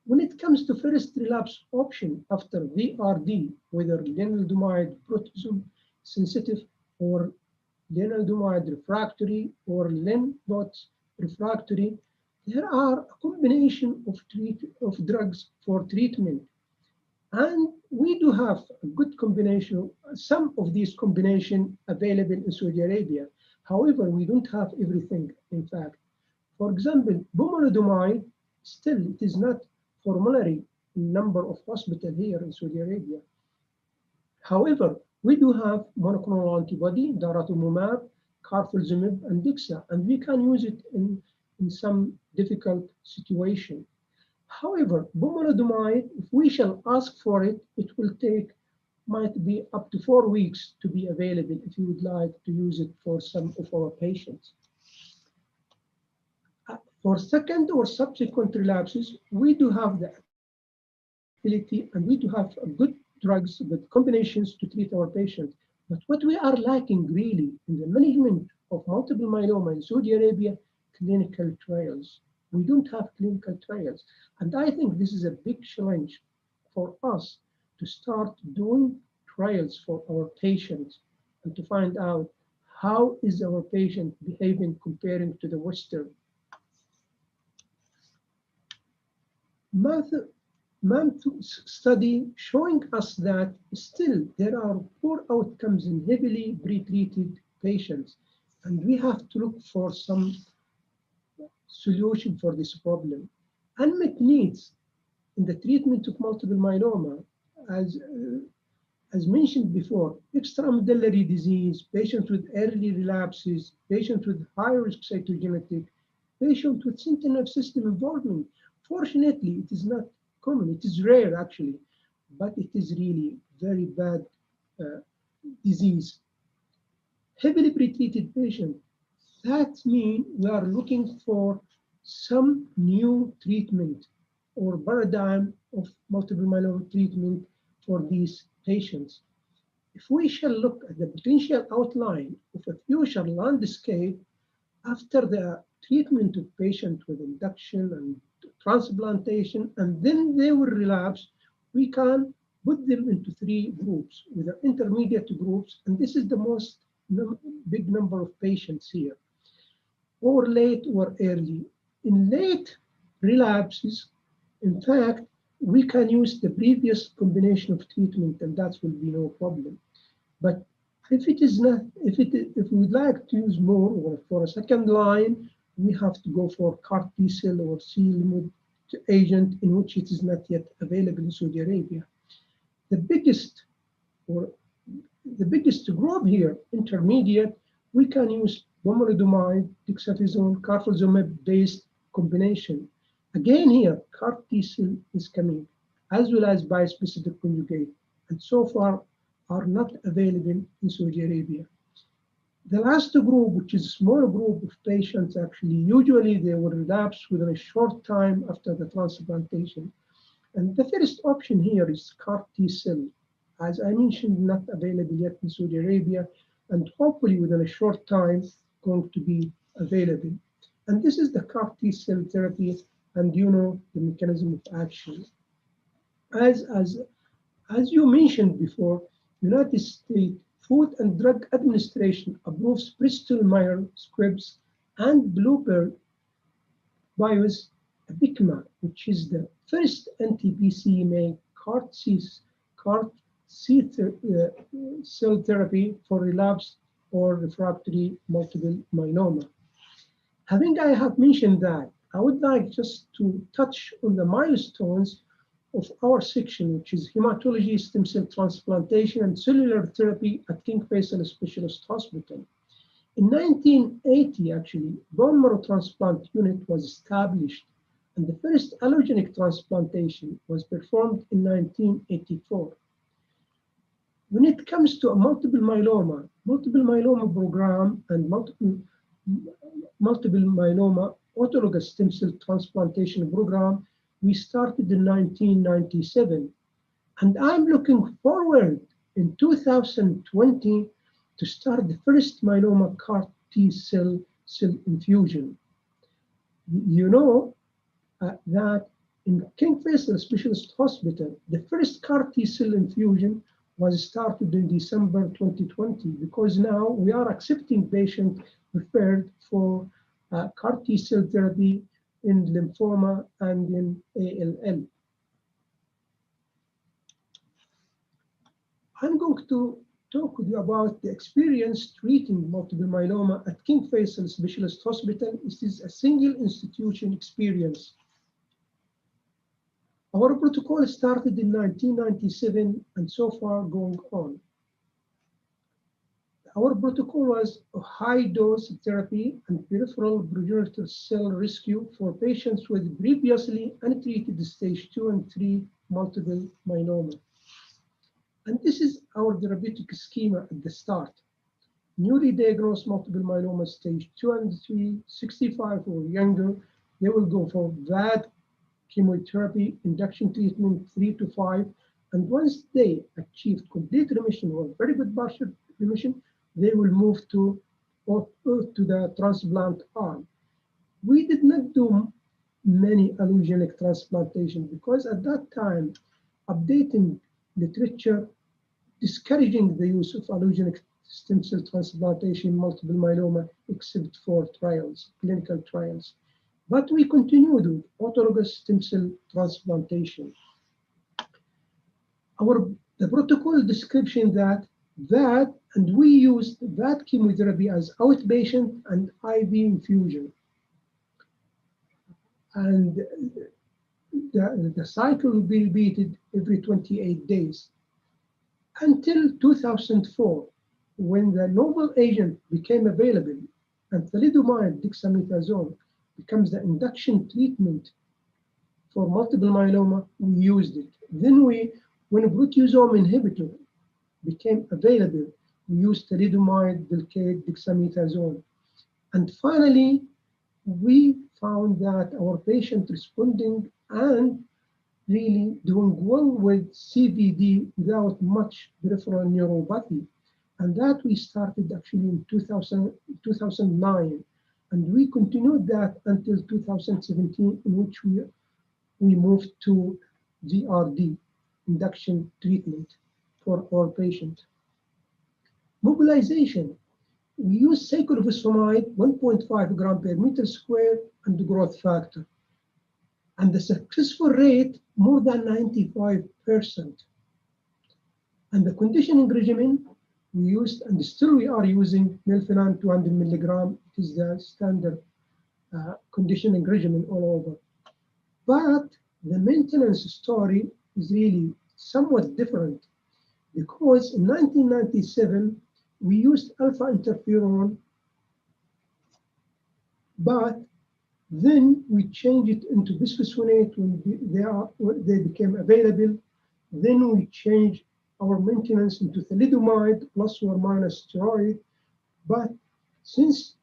When it comes to first relapse option after VRD, whether lenalidomide proteasome sensitive or lenalidomide refractory or len-bot refractory, there are a combination of drugs for treatment. And we do have a good combination, some of these combinations available in Saudi Arabia. However, we don't have everything, in fact. For example, pomalidomide, still it is not formulary in number of hospitals here in Saudi Arabia. However, we do have monoclonal antibody, daratumumab, carfilzomib, and Dixa, and we can use it in some difficult situation. However, pomalidomide, if we shall ask for it, it will take, might be up to 4 weeks to be available if you would like to use it for some of our patients. For second or subsequent relapses, we do have the ability and we do have good drugs with combinations to treat our patients. But what we are lacking really in the management of multiple myeloma in Saudi Arabia, clinical trials. We don't have clinical trials. And I think this is a big challenge for us to start doing trials for our patients and to find out how is our patient behaving comparing to the Western. Study showing us that still there are poor outcomes in heavily pretreated patients, and we have to look for some solution for this problem. Unmet needs in the treatment of multiple myeloma, as mentioned before, extramedullary disease, patients with early relapses, patients with high-risk cytogenetic, patients with central nervous system involvement. Fortunately, it is not common. It is rare, actually, but it is really very bad disease. Heavily pretreated patient. That means we are looking for some new treatment or paradigm of multiple myeloma treatment for these patients. If we shall look at the potential outline of a future landscape after the treatment of patients with induction and transplantation, and then they will relapse, we can put them into 3 groups with the intermediate groups, and this is the most big number of patients here, or late or early. In late relapses, in fact, we can use the previous combination of treatment, and that will be no problem. But if it is not, if we'd like to use more or for a second line, we have to go for CAR T-cell or C-limit agent in which it is not yet available in Saudi Arabia. The biggest group here, intermediate, we can use pomalidomide, dexamethasone, carfilzomib-based combination. Again here, CAR T-cell is coming, as well as bispecific conjugate, and so far are not available in Saudi Arabia. The last group, which is a small group of patients, actually, usually they will relapse within a short time after the transplantation. And the first option here is CAR T-cell. As I mentioned, not available yet in Saudi Arabia, and hopefully within a short time going to be available. And this is the CAR T-cell therapy, and you know the mechanism of action. As you mentioned before, United States Food and Drug Administration approves Bristol Myers Squibb and Bluebird Bio's IKEMA, which is the first anti-BCMA CAR cell therapy for relapsed or refractory multiple myeloma. I have mentioned that, I would like just to touch on the milestones of our section, which is hematology, stem cell transplantation, and cellular therapy at King Faisal Specialist Hospital. In 1980, actually, bone marrow transplant unit was established, and the first allogenic transplantation was performed in 1984. When it comes to a multiple myeloma program and multiple myeloma autologous stem cell transplantation program, we started in 1997. And I'm looking forward in 2020 to start the first myeloma CAR T-cell infusion. You know that in King Faisal Specialist Hospital, the first CAR T-cell infusion was started in December 2020, because now we are accepting patients referred for CAR T-cell therapy in lymphoma and in ALL. I'm going to talk with you about the experience treating multiple myeloma at King Faisal Specialist Hospital. This is a single institution experience. Our protocol started in 1997 and so far going on. Our protocol was a high-dose therapy and peripheral progenitor cell rescue for patients with previously untreated stage 2 and 3 multiple myeloma. And this is our therapeutic schema at the start. Newly diagnosed multiple myeloma stage 2 and 3, 65 or younger, they will go for VAD chemotherapy, induction treatment 3 to 5, and once they achieved complete remission or very good partial remission, they will move to the transplant arm. We did not do many allogeneic transplantation because at that time, updating literature discouraging the use of allogeneic stem cell transplantation in multiple myeloma except for trials, clinical trials. But we continued with autologous stem cell transplantation. The protocol description that and we used that chemotherapy as outpatient and IV infusion. And the cycle will be repeated every 28 days. Until 2004, when the novel agent became available and thalidomide dexamethasone becomes the induction treatment for multiple myeloma, we used it. Then when a proteasome inhibitor became available, we used thalidomide, Velcade, dexamethasone. And finally, we found that our patient responding and really doing well with CVD without much peripheral neuropathy. And that we started actually in 2009. And we continued that until 2017, in which we moved to VRD, induction treatment for our patient. Mobilization. We use cyclophosphamide 1.5 gram per meter square and the growth factor. And the successful rate more than 95%. And the conditioning regimen we used, and still we are using melphalan 200 milligram. It is the standard conditioning regimen all over. But the maintenance story is really somewhat different because in 1997, we used alpha interferon, but then we changed it into bisphosphonate when they became available. Then we changed our maintenance into thalidomide plus or minus steroid. But since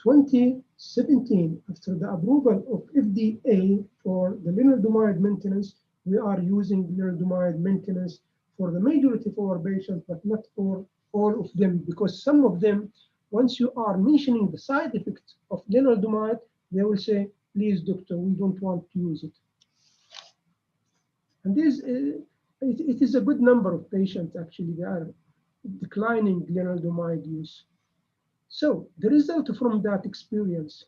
2017, after the approval of FDA for the lenalidomide maintenance, we are using lenalidomide maintenance for the majority of our patients, but not for all of them, because some of them, once you are mentioning the side effects of lenalidomide, they will say, please, doctor, we don't want to use it. And this, it is a good number of patients, actually, they are declining lenalidomide use. So the result from that experience,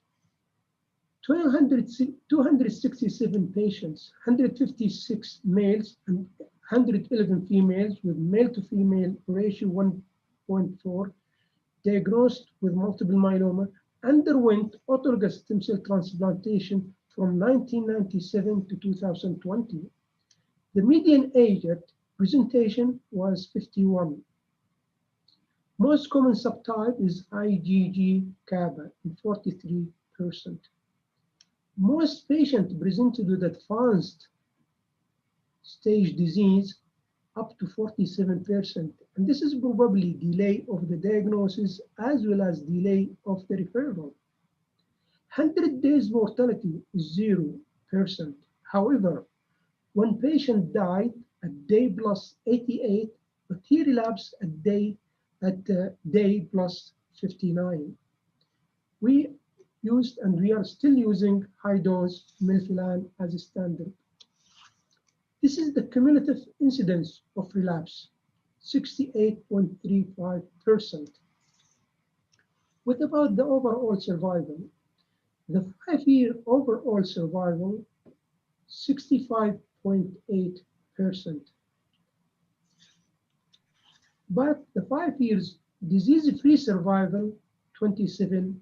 267 patients, 156 males and 111 females with male to female ratio 1.4, diagnosed with multiple myeloma, underwent autologous stem cell transplantation from 1997 to 2020. The median age at presentation was 51. Most common subtype is IgG-Kappa in 43%. Most patients presented with advanced stage disease up to 47%. And this is probably delay of the diagnosis as well as delay of the referral. 100 days mortality is 0%. However, one patient died at day plus 88, but he relapsed at day plus 59. We used and we are still using high dose melphalan as a standard. This is the cumulative incidence of relapse, 68.35%. What about the overall survival? The 5-year overall survival, 65.8%. But the 5 years disease-free survival, 27%.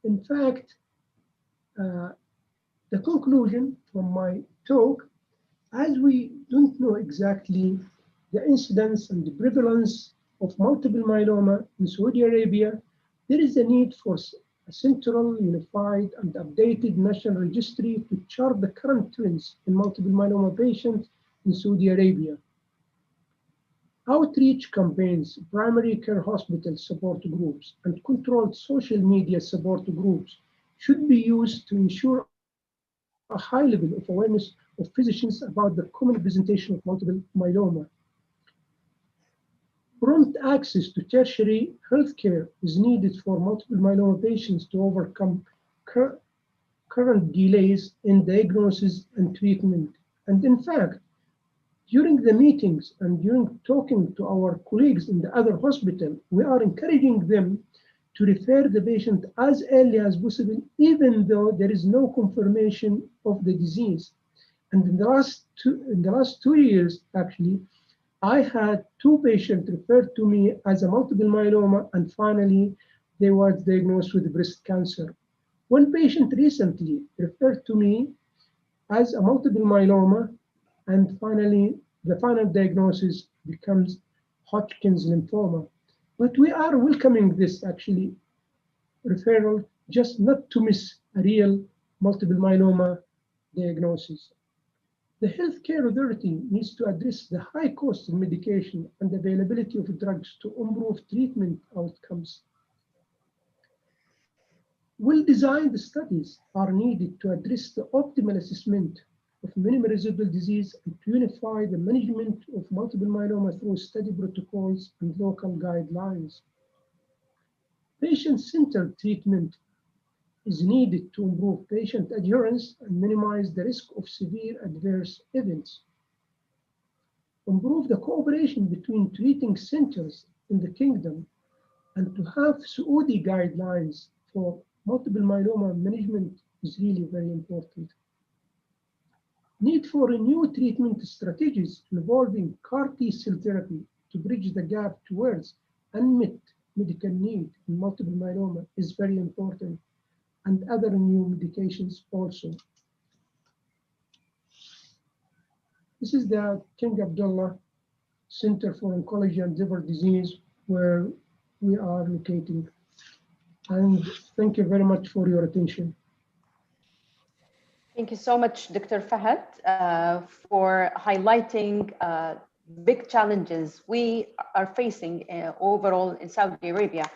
In fact, the conclusion from my talk, as we don't know exactly the incidence and the prevalence of multiple myeloma in Saudi Arabia, there is a need for a central, unified, and updated national registry to chart the current trends in multiple myeloma patients in Saudi Arabia. Outreach campaigns, primary care hospital support groups, and controlled social media support groups should be used to ensure a high level of awareness of physicians about the common presentation of multiple myeloma. Prompt access to tertiary healthcare is needed for multiple myeloma patients to overcome current delays in diagnosis and treatment. And in fact, during the meetings and during talking to our colleagues in the other hospital, we are encouraging them to refer the patient as early as possible, even though there is no confirmation of the disease. And in the last 2 years, actually, I had 2 patients referred to me as a multiple myeloma, and finally, they were diagnosed with breast cancer. One patient recently referred to me as a multiple myeloma, and finally, the final diagnosis becomes Hodgkin's lymphoma. But we are welcoming this actually referral, just not to miss a real multiple myeloma diagnosis. The healthcare authority needs to address the high cost of medication and availability of drugs to improve treatment outcomes. Well-designed studies are needed to address the optimal assessment of minimal residual disease and to unify the management of multiple myeloma through study protocols and local guidelines. Patient-centered treatment is needed to improve patient adherence and minimize the risk of severe adverse events. Improve the cooperation between treating centers in the kingdom, and to have Saudi guidelines for multiple myeloma management is really very important. Need for new treatment strategies involving CAR T-cell therapy to bridge the gap towards unmet medical need in multiple myeloma is very important, and other new medications also. This is the King Abdullah Center for Oncology and Liver Disease, where we are located. And thank you very much for your attention. Thank you so much, Dr. Fahad, for highlighting big challenges we are facing overall in Saudi Arabia.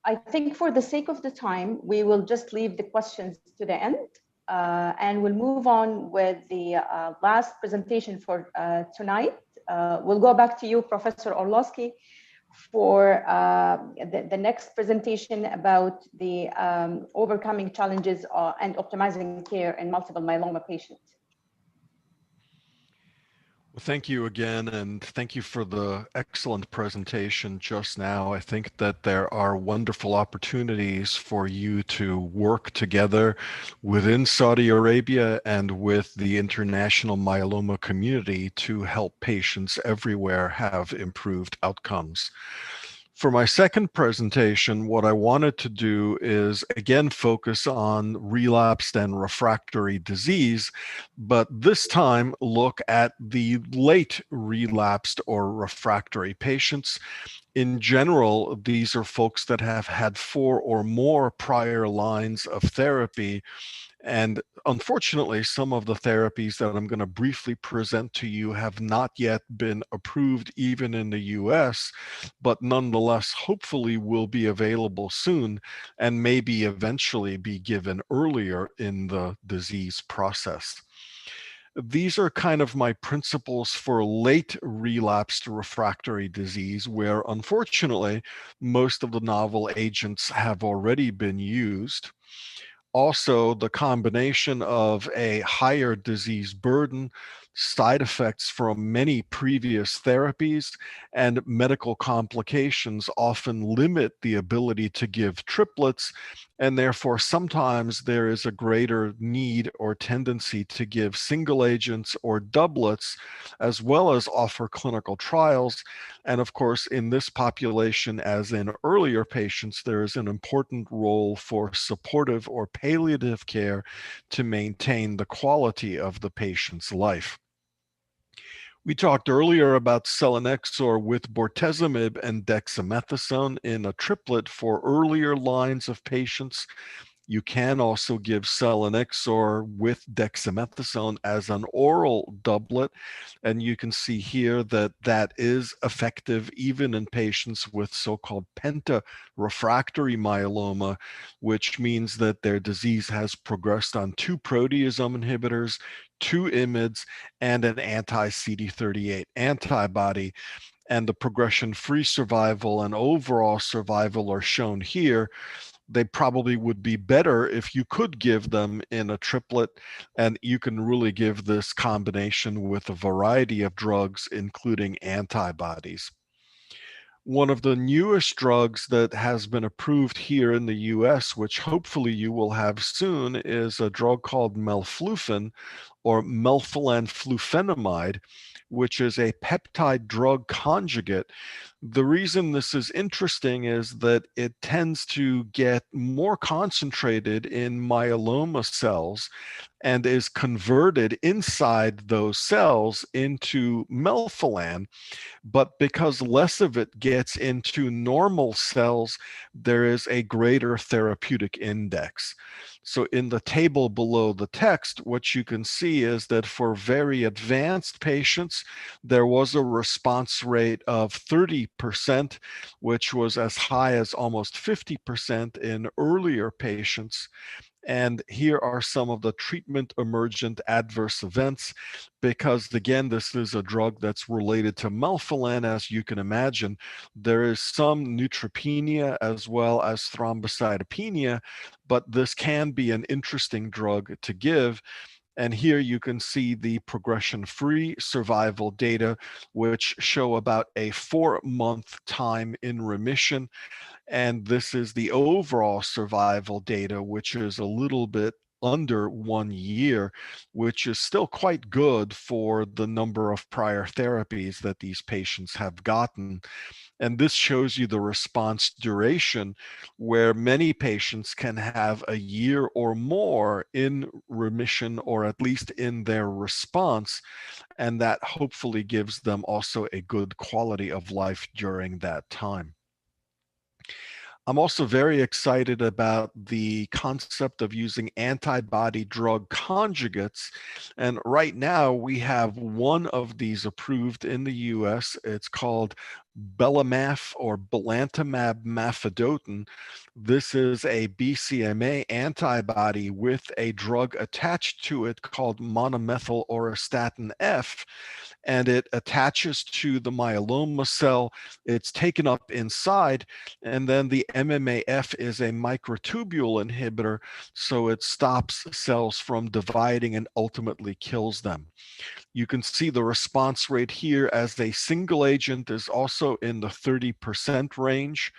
I think for the sake of the time, we will just leave the questions to the end, and we'll move on with the last presentation for tonight. We'll go back to you, Professor Orlowski, for the next presentation about the overcoming challenges and optimizing care in multiple myeloma patients. Well, thank you again, and thank you for the excellent presentation just now. I think that there are wonderful opportunities for you to work together within Saudi Arabia and with the international myeloma community to help patients everywhere have improved outcomes. For my second presentation, what I wanted to do is again focus on relapsed and refractory disease, but this time look at the late relapsed or refractory patients. In general, these are folks that have had 4 or more prior lines of therapy. And unfortunately, some of the therapies that I'm going to briefly present to you have not yet been approved even in the US, but nonetheless, hopefully will be available soon and maybe eventually be given earlier in the disease process. These are kind of my principles for late relapsed refractory disease, where unfortunately, most of the novel agents have already been used. Also, the combination of a higher disease burden side effects from many previous therapies, and medical complications often limit the ability to give triplets, and therefore sometimes there is a greater need or tendency to give single agents or doublets, as well as offer clinical trials. And of course, in this population, as in earlier patients, there is an important role for supportive or palliative care to maintain the quality of the patient's life. We talked earlier about selinexor with bortezomib and dexamethasone in a triplet for earlier lines of patients. You can also give selinexor with dexamethasone as an oral doublet, and you can see here that that is effective even in patients with so-called penta-refractory myeloma, which means that their disease has progressed on 2 proteasome inhibitors, 2 IMiDs, and an anti-CD38 antibody. And the progression-free survival and overall survival are shown here. They probably would be better if you could give them in a triplet, and you can really give this combination with a variety of drugs, including antibodies. One of the newest drugs that has been approved here in the US, which hopefully you will have soon, is a drug called melflufen, or melphalan-flufenamide, which is a peptide drug conjugate. The reason this is interesting is that it tends to get more concentrated in myeloma cells and is converted inside those cells into melphalan. But because less of it gets into normal cells, there is a greater therapeutic index. So in the table below the text, what you can see is that for very advanced patients, there was a response rate of 30%, which was as high as almost 50% in earlier patients. And here are some of the treatment emergent adverse events, because again, this is a drug that's related to melphalan. As you can imagine, there is some neutropenia as well as thrombocytopenia, but this can be an interesting drug to give. And here you can see the progression-free survival data, which show about a 4-month time in remission. And this is the overall survival data, which is a little bit under 1 year, which is still quite good for the number of prior therapies that these patients have gotten. And this shows you the response duration, where many patients can have a year or more in remission, or at least in their response, and that hopefully gives them also a good quality of life during that time. I'm also very excited about the concept of using antibody drug conjugates. And right now we have one of these approved in the US. It's called belamaf, or belantamab mafodotin. This is a BCMA antibody with a drug attached to it called monomethyl auristatin F, and it attaches to the myeloma cell. It's taken up inside, and then the MMAF is a microtubule inhibitor, so it stops cells from dividing and ultimately kills them. You can see the response rate here as a single agent is also in the 30% range.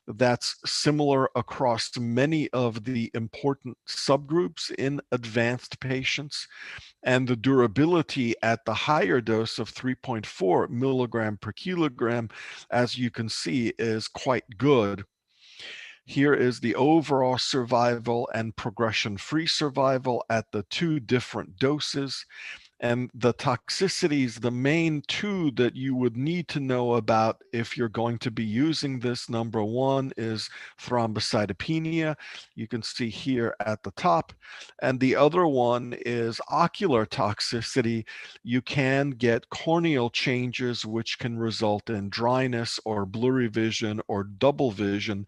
That's similar across many of the important subgroups in advanced patients. And the durability at the higher dose of 3.4 milligram per kilogram, as you can see, is quite good. Here is the overall survival and progression-free survival at the 2 different doses. And the toxicities, the main 2 that you would need to know about if you're going to be using this, number 1 is thrombocytopenia. You can see here at the top. And the other one is ocular toxicity. You can get corneal changes, which can result in dryness or blurry vision or double vision.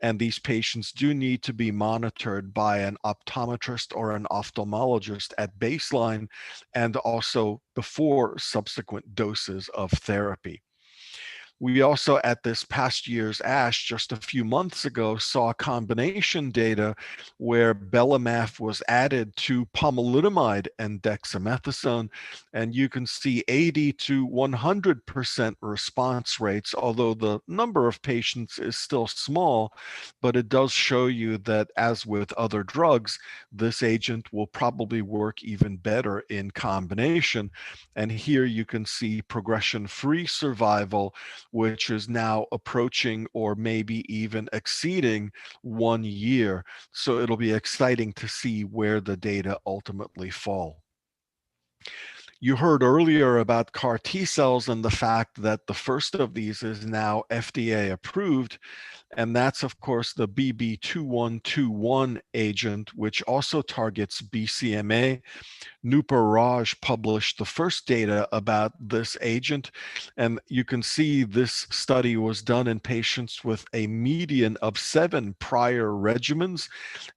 And these patients do need to be monitored by an optometrist or an ophthalmologist at baseline, and also before subsequent doses of therapy. We also, at this past year's ASH, just a few months ago, saw combination data where belamaf was added to pomalidomide and dexamethasone, and you can see 80 to 100% response rates, although the number of patients is still small, but it does show you that, as with other drugs, this agent will probably work even better in combination. And here you can see progression-free survival, which is now approaching or maybe even exceeding 1 year. So it'll be exciting to see where the data ultimately fall. You heard earlier about CAR T cells and the fact that the first of these is now FDA approved. And that's, of course, the BB2121 agent, which also targets BCMA. Nupur Raj published the first data about this agent, and you can see this study was done in patients with a median of 7 prior regimens,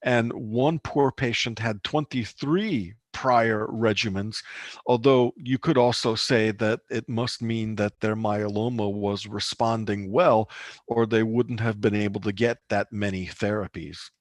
and one poor patient had 23 prior regimens, although you could also say that it must mean that their myeloma was responding well, or they wouldn't have been able to get that many therapies.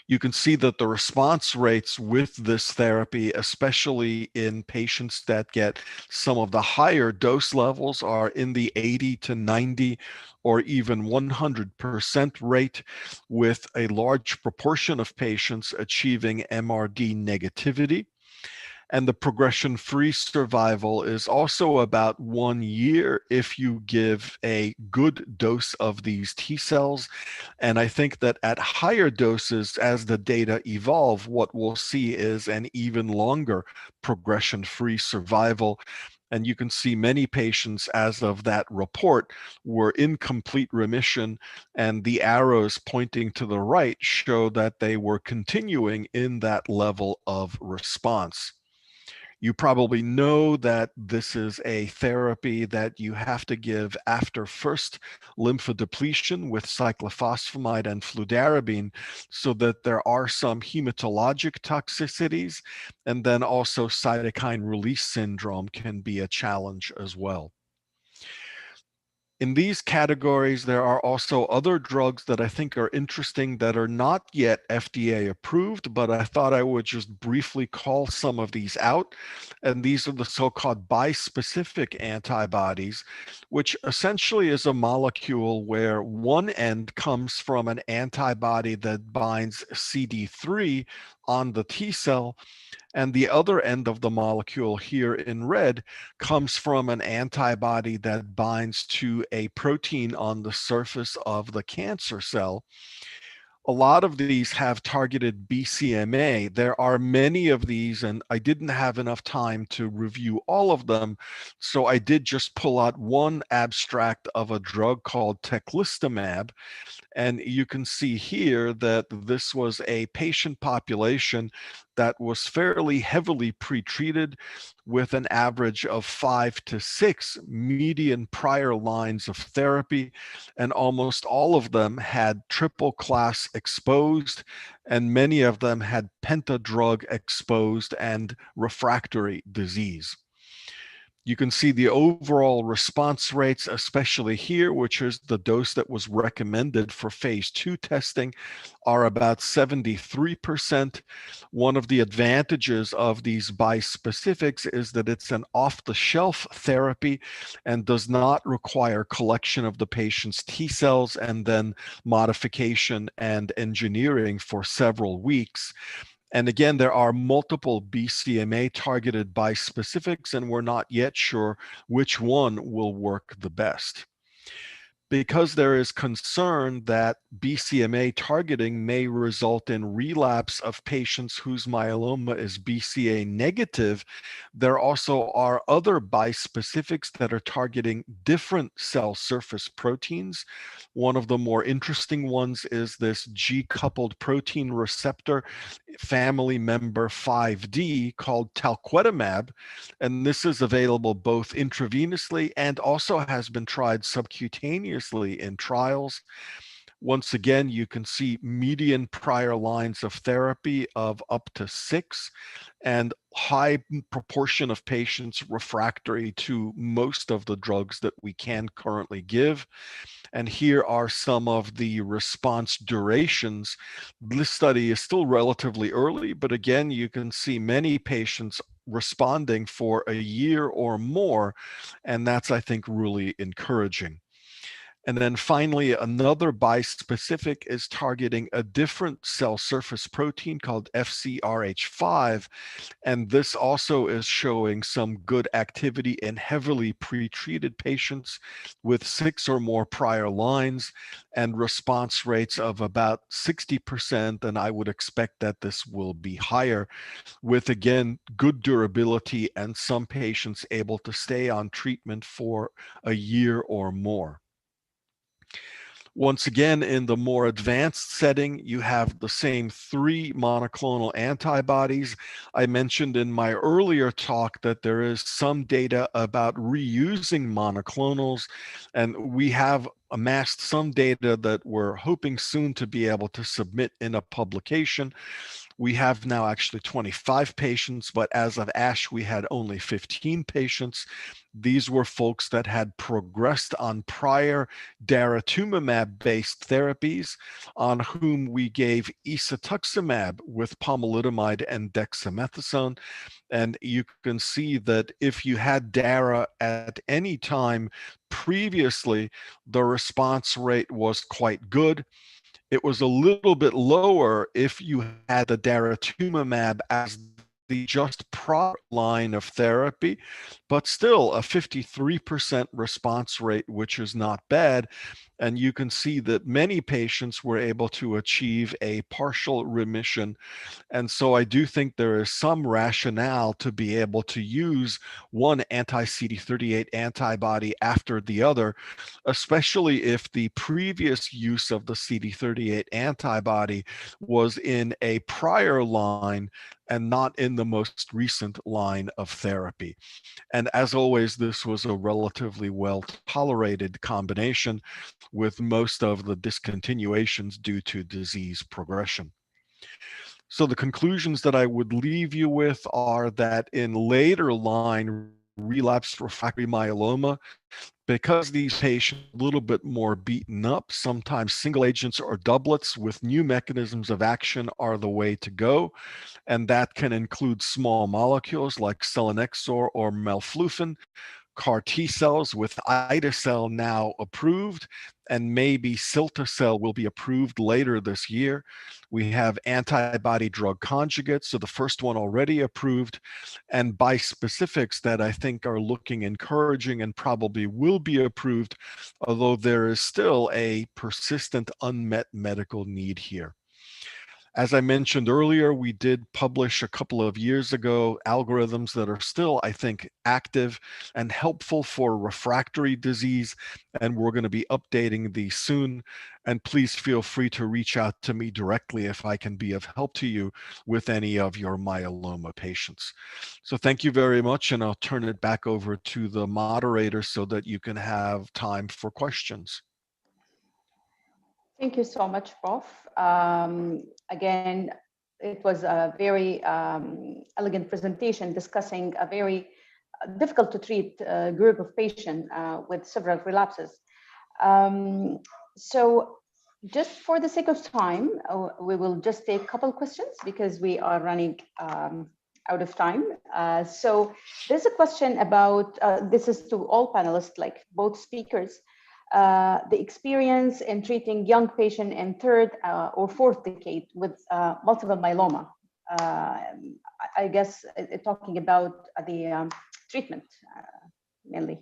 You can see that the response rates with this therapy, especially in patients that get some of the higher dose levels, are in the 80 to 90 or even 100% rate, with a large proportion of patients achieving MRD negativity. And the progression-free survival is also about 1 year if you give a good dose of these T cells. And I think that at higher doses, as the data evolve, what we'll see is an even longer progression-free survival. And you can see many patients, as of that report, were in complete remission, and the arrows pointing to the right show that they were continuing in that level of response. You probably know that this is a therapy that you have to give after first lymphodepletion with cyclophosphamide and fludarabine, so that there are some hematologic toxicities, and then also cytokine release syndrome can be a challenge as well. In these categories, there are also other drugs that I think are interesting that are not yet FDA approved, but I thought I would just briefly call some of these out. And these are the so-called bispecific antibodies, which essentially is a molecule where one end comes from an antibody that binds CD3 on the T cell, and the other end of the molecule here in red comes from an antibody that binds to a protein on the surface of the cancer cell. A lot of these have targeted BCMA. There are many of these, and I didn't have enough time to review all of them, so I did just pull out one abstract of a drug called teclistamab. And you can see here that this was a patient population that was fairly heavily pretreated, with an average of 5 to 6 median prior lines of therapy, and almost all of them had triple class exposed, and many of them had pentadrug exposed and refractory disease. You can see the overall response rates, especially here, which is the dose that was recommended for phase 2 testing, are about 73%. One of the advantages of these bispecifics is that it's an off-the-shelf therapy and does not require collection of the patient's T cells and then modification and engineering for several weeks. And again, there are multiple BCMA targeted bispecifics, and we're not yet sure which one will work the best. Because there is concern that BCMA targeting may result in relapse of patients whose myeloma is BCA negative, there also are other bispecifics that are targeting different cell surface proteins. One of the more interesting ones is this G-coupled protein receptor family member 5D called talquetamab, and this is available both intravenously and also has been tried subcutaneously in trials. Once again, you can see median prior lines of therapy of up to 6 and high proportion of patients refractory to most of the drugs that we can currently give. And here are some of the response durations. This study is still relatively early, but again, you can see many patients responding for a year or more, and that's, I think, really encouraging. And then finally, another bispecific is targeting a different cell surface protein called FcRH5. And this also is showing some good activity in heavily pretreated patients with 6 or more prior lines and response rates of about 60%. And I would expect that this will be higher with, again, good durability and some patients able to stay on treatment for a year or more. Once again, in the more advanced setting, you have the same 3 monoclonal antibodies. I mentioned in my earlier talk that there is some data about reusing monoclonals, and we have amassed some data that we're hoping soon to be able to submit in a publication. We have now actually 25 patients, but as of ASH, we had only 15 patients. These were folks that had progressed on prior daratumumab-based therapies, on whom we gave isatuximab with pomalidomide and dexamethasone. And you can see that if you had dara at any time previously, the response rate was quite good. It was a little bit lower if you had the daratumumab as the just prior line of therapy, but still a 53% response rate, which is not bad. And you can see that many patients were able to achieve a partial remission. And so I do think there is some rationale to be able to use one anti-CD38 antibody after the other, especially if the previous use of the CD38 antibody was in a prior line and not in the most recent line of therapy. And as always, this was a relatively well-tolerated combination with most of the discontinuations due to disease progression. So the conclusions that I would leave you with are that in later line relapsed refractory myeloma, because these patients are a little bit more beaten up, sometimes single agents or doublets with new mechanisms of action are the way to go. And that can include small molecules like selinexor or melflufen, CAR T cells with ide-cel now approved, and maybe cilta-cel will be approved later this year. We have antibody drug conjugates, so the first one already approved, and bispecifics that I think are looking encouraging and probably will be approved, although there is still a persistent unmet medical need here. As I mentioned earlier, we did publish a couple of years ago algorithms that are still, I think, active and helpful for refractory disease, and we're going to be updating these soon. And please feel free to reach out to me directly if I can be of help to you with any of your myeloma patients. So thank you very much, and I'll turn it back over to the moderator so that you can have time for questions. Thank you so much, Prof. Again, it was a very elegant presentation discussing a very difficult to treat group of patients with several relapses. So just for the sake of time, we will just take a couple questions because we are running out of time. So there's a question about, this is to all panelists, like both speakers, the experience in treating young patients in 3rd or 4th decade with multiple myeloma. I guess talking about the treatment mainly.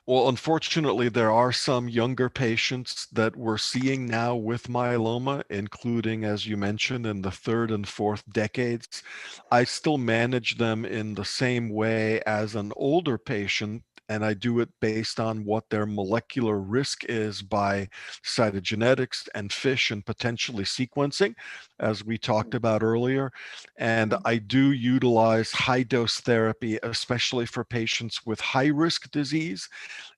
Well, unfortunately, there are some younger patients that we're seeing now with myeloma, including, as you mentioned, in the 3rd and 4th decades. I still manage them in the same way as an older patient, and I do it based on what their molecular risk is by cytogenetics and FISH and potentially sequencing, as we talked about earlier. And I do utilize high-dose therapy, especially for patients with high-risk disease.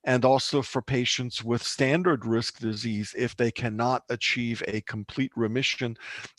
and also for patients with standard risk disease if they cannot achieve a complete remission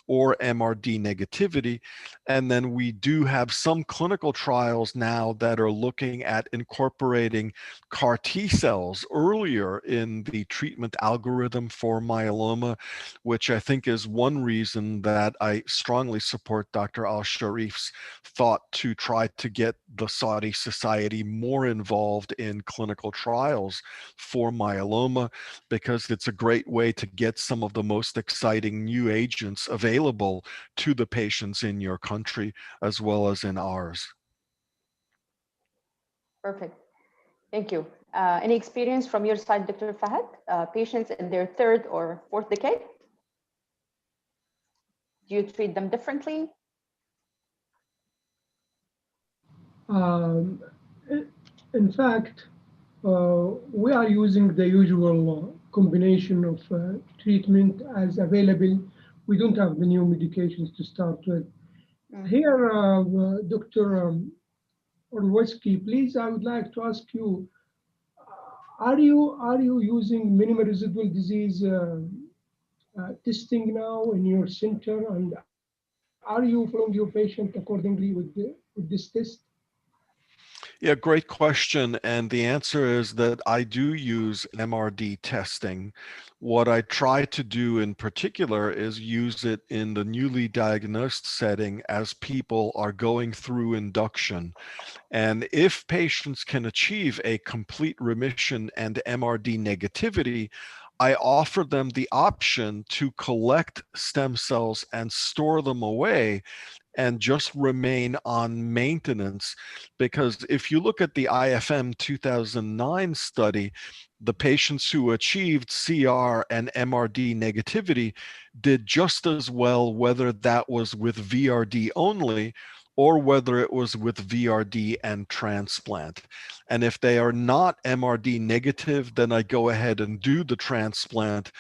or MRD negativity. And then we do have some clinical trials now that are looking at incorporating CAR T cells earlier in the treatment algorithm for myeloma, which I think is one reason that I strongly support Dr. Al-Sharif's thought to try to get the Saudi Society more involved in clinical trials for myeloma, because it's a great way to get some of the most exciting new agents available to the patients in your country as well as in ours. Perfect. Thank you. Any experience from your side, Dr. Fahad? Patients in their third or fourth decade? Do you treat them differently? In fact, we are using the usual combination of treatment as available. We don't have the new medications to start with. Here, Dr. Orlowski, please, I would like to ask you, are you using minimal residual disease testing now in your center, and are you following your patient accordingly with this test? Yeah, great question. And the answer is that I do use MRD testing. What I try to do in particular is use it in the newly diagnosed setting as people are going through induction. And if patients can achieve a complete remission and MRD negativity, I offer them the option to collect stem cells and store them away and just remain on maintenance. Because if you look at the IFM 2009 study, the patients who achieved CR and MRD negativity did just as well, whether that was with VRD only or whether it was with VRD and transplant. And if they are not MRD negative, then I go ahead and do the transplant.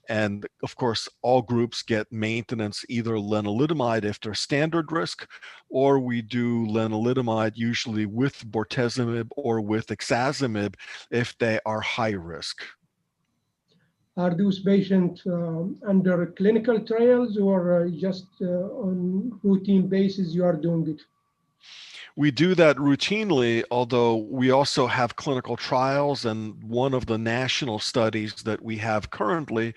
And of course, all groups get maintenance, either lenalidomide if they're standard risk, or we do lenalidomide usually with bortezomib or with ixazomib if they are high risk. Are those patients under clinical trials, or just on routine basis you are doing it? We do that routinely, although we also have clinical trials, and one of the national studies that we have currently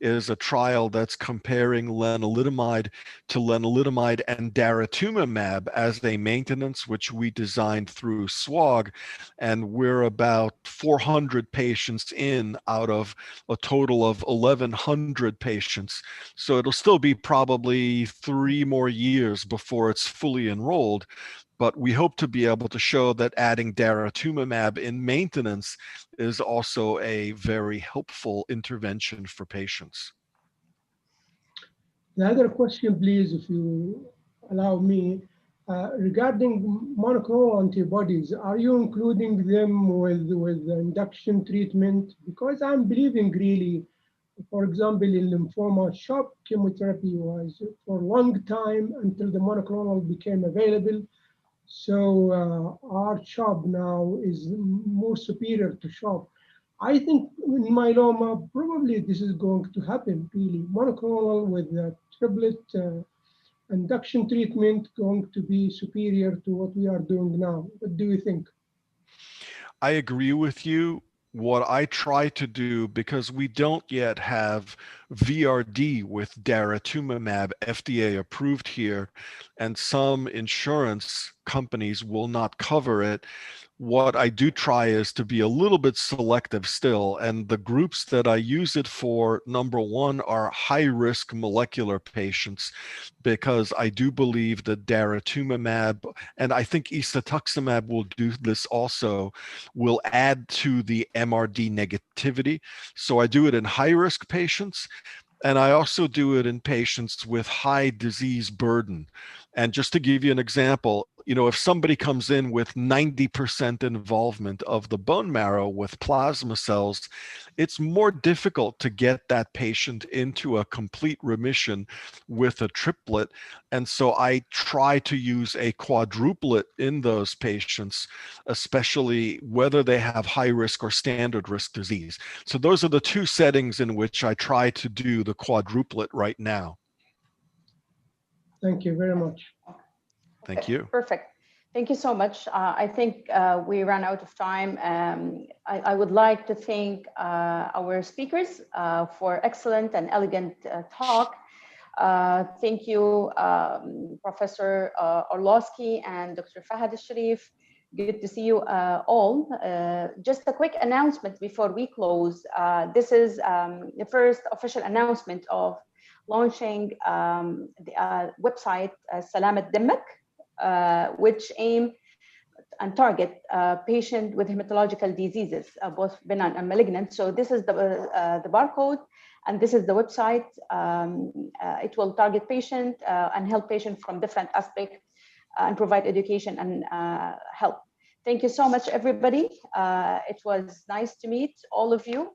is a trial that's comparing lenalidomide to lenalidomide and daratumumab as a maintenance, which we designed through SWOG, and we're about 400 patients in out of a total of 1,100 patients. So it'll still be probably 3 more years before it's fully enrolled. But we hope to be able to show that adding daratumumab in maintenance is also a very helpful intervention for patients. The other question, please, if you allow me, regarding monoclonal antibodies, are you including them with induction treatment? Because I'm believing really, for example, in lymphoma, CHOP chemotherapy was for a long time until the monoclonal became available. So our CHOP now is more superior to CHOP. I think in myeloma, probably this is going to happen, really. Monoclonal with a triplet induction treatment going to be superior to what we are doing now. What do you think? I agree with you. What I try to do, because we don't yet have VRD with daratumumab FDA approved here, and some insurance companies will not cover it, what I do try is to be a little bit selective still. And the groups that I use it for, number one, are high-risk molecular patients, because I do believe that daratumumab, and I think isatuximab will do this also, will add to the MRD negativity. So I do it in high-risk patients, and I also do it in patients with high disease burden. And just to give you an example, you know, if somebody comes in with 90% involvement of the bone marrow with plasma cells, it's more difficult to get that patient into a complete remission with a triplet. And so I try to use a quadruplet in those patients, especially whether they have high risk or standard risk disease. So those are the two settings in which I try to do the quadruplet right now. Thank you very much. Thank you. Perfect. Thank you so much. I think we ran out of time. I would like to thank our speakers for excellent and elegant talk. Thank you, Professor Orlowski and Dr. Fahad Sharif. Good to see you all. Just a quick announcement before we close. This is the first official announcement of launching the website Salamat Dimmak, which aim and target patients with hematological diseases, both benign and malignant. So this is the barcode, and this is the website. It will target patient and help patient from different aspects and provide education and help. Thank you so much, everybody. It was nice to meet all of you.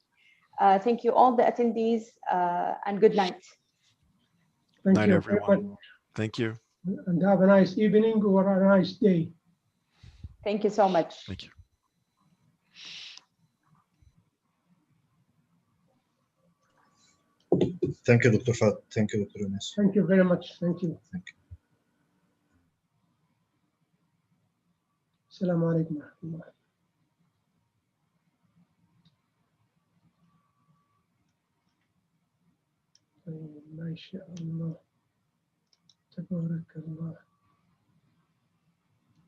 Thank you all the attendees, and good night. Thank Night, you everyone. very much. Thank you. And have a nice evening or a nice day. Thank you so much. Thank you. Thank you, Dr. Fahad. Thank you, Dr. Yunus. Thank you very much. Thank you. Thank you. Assalamu alaikum wa rahmatullah. ما شاء الله تبارك الله.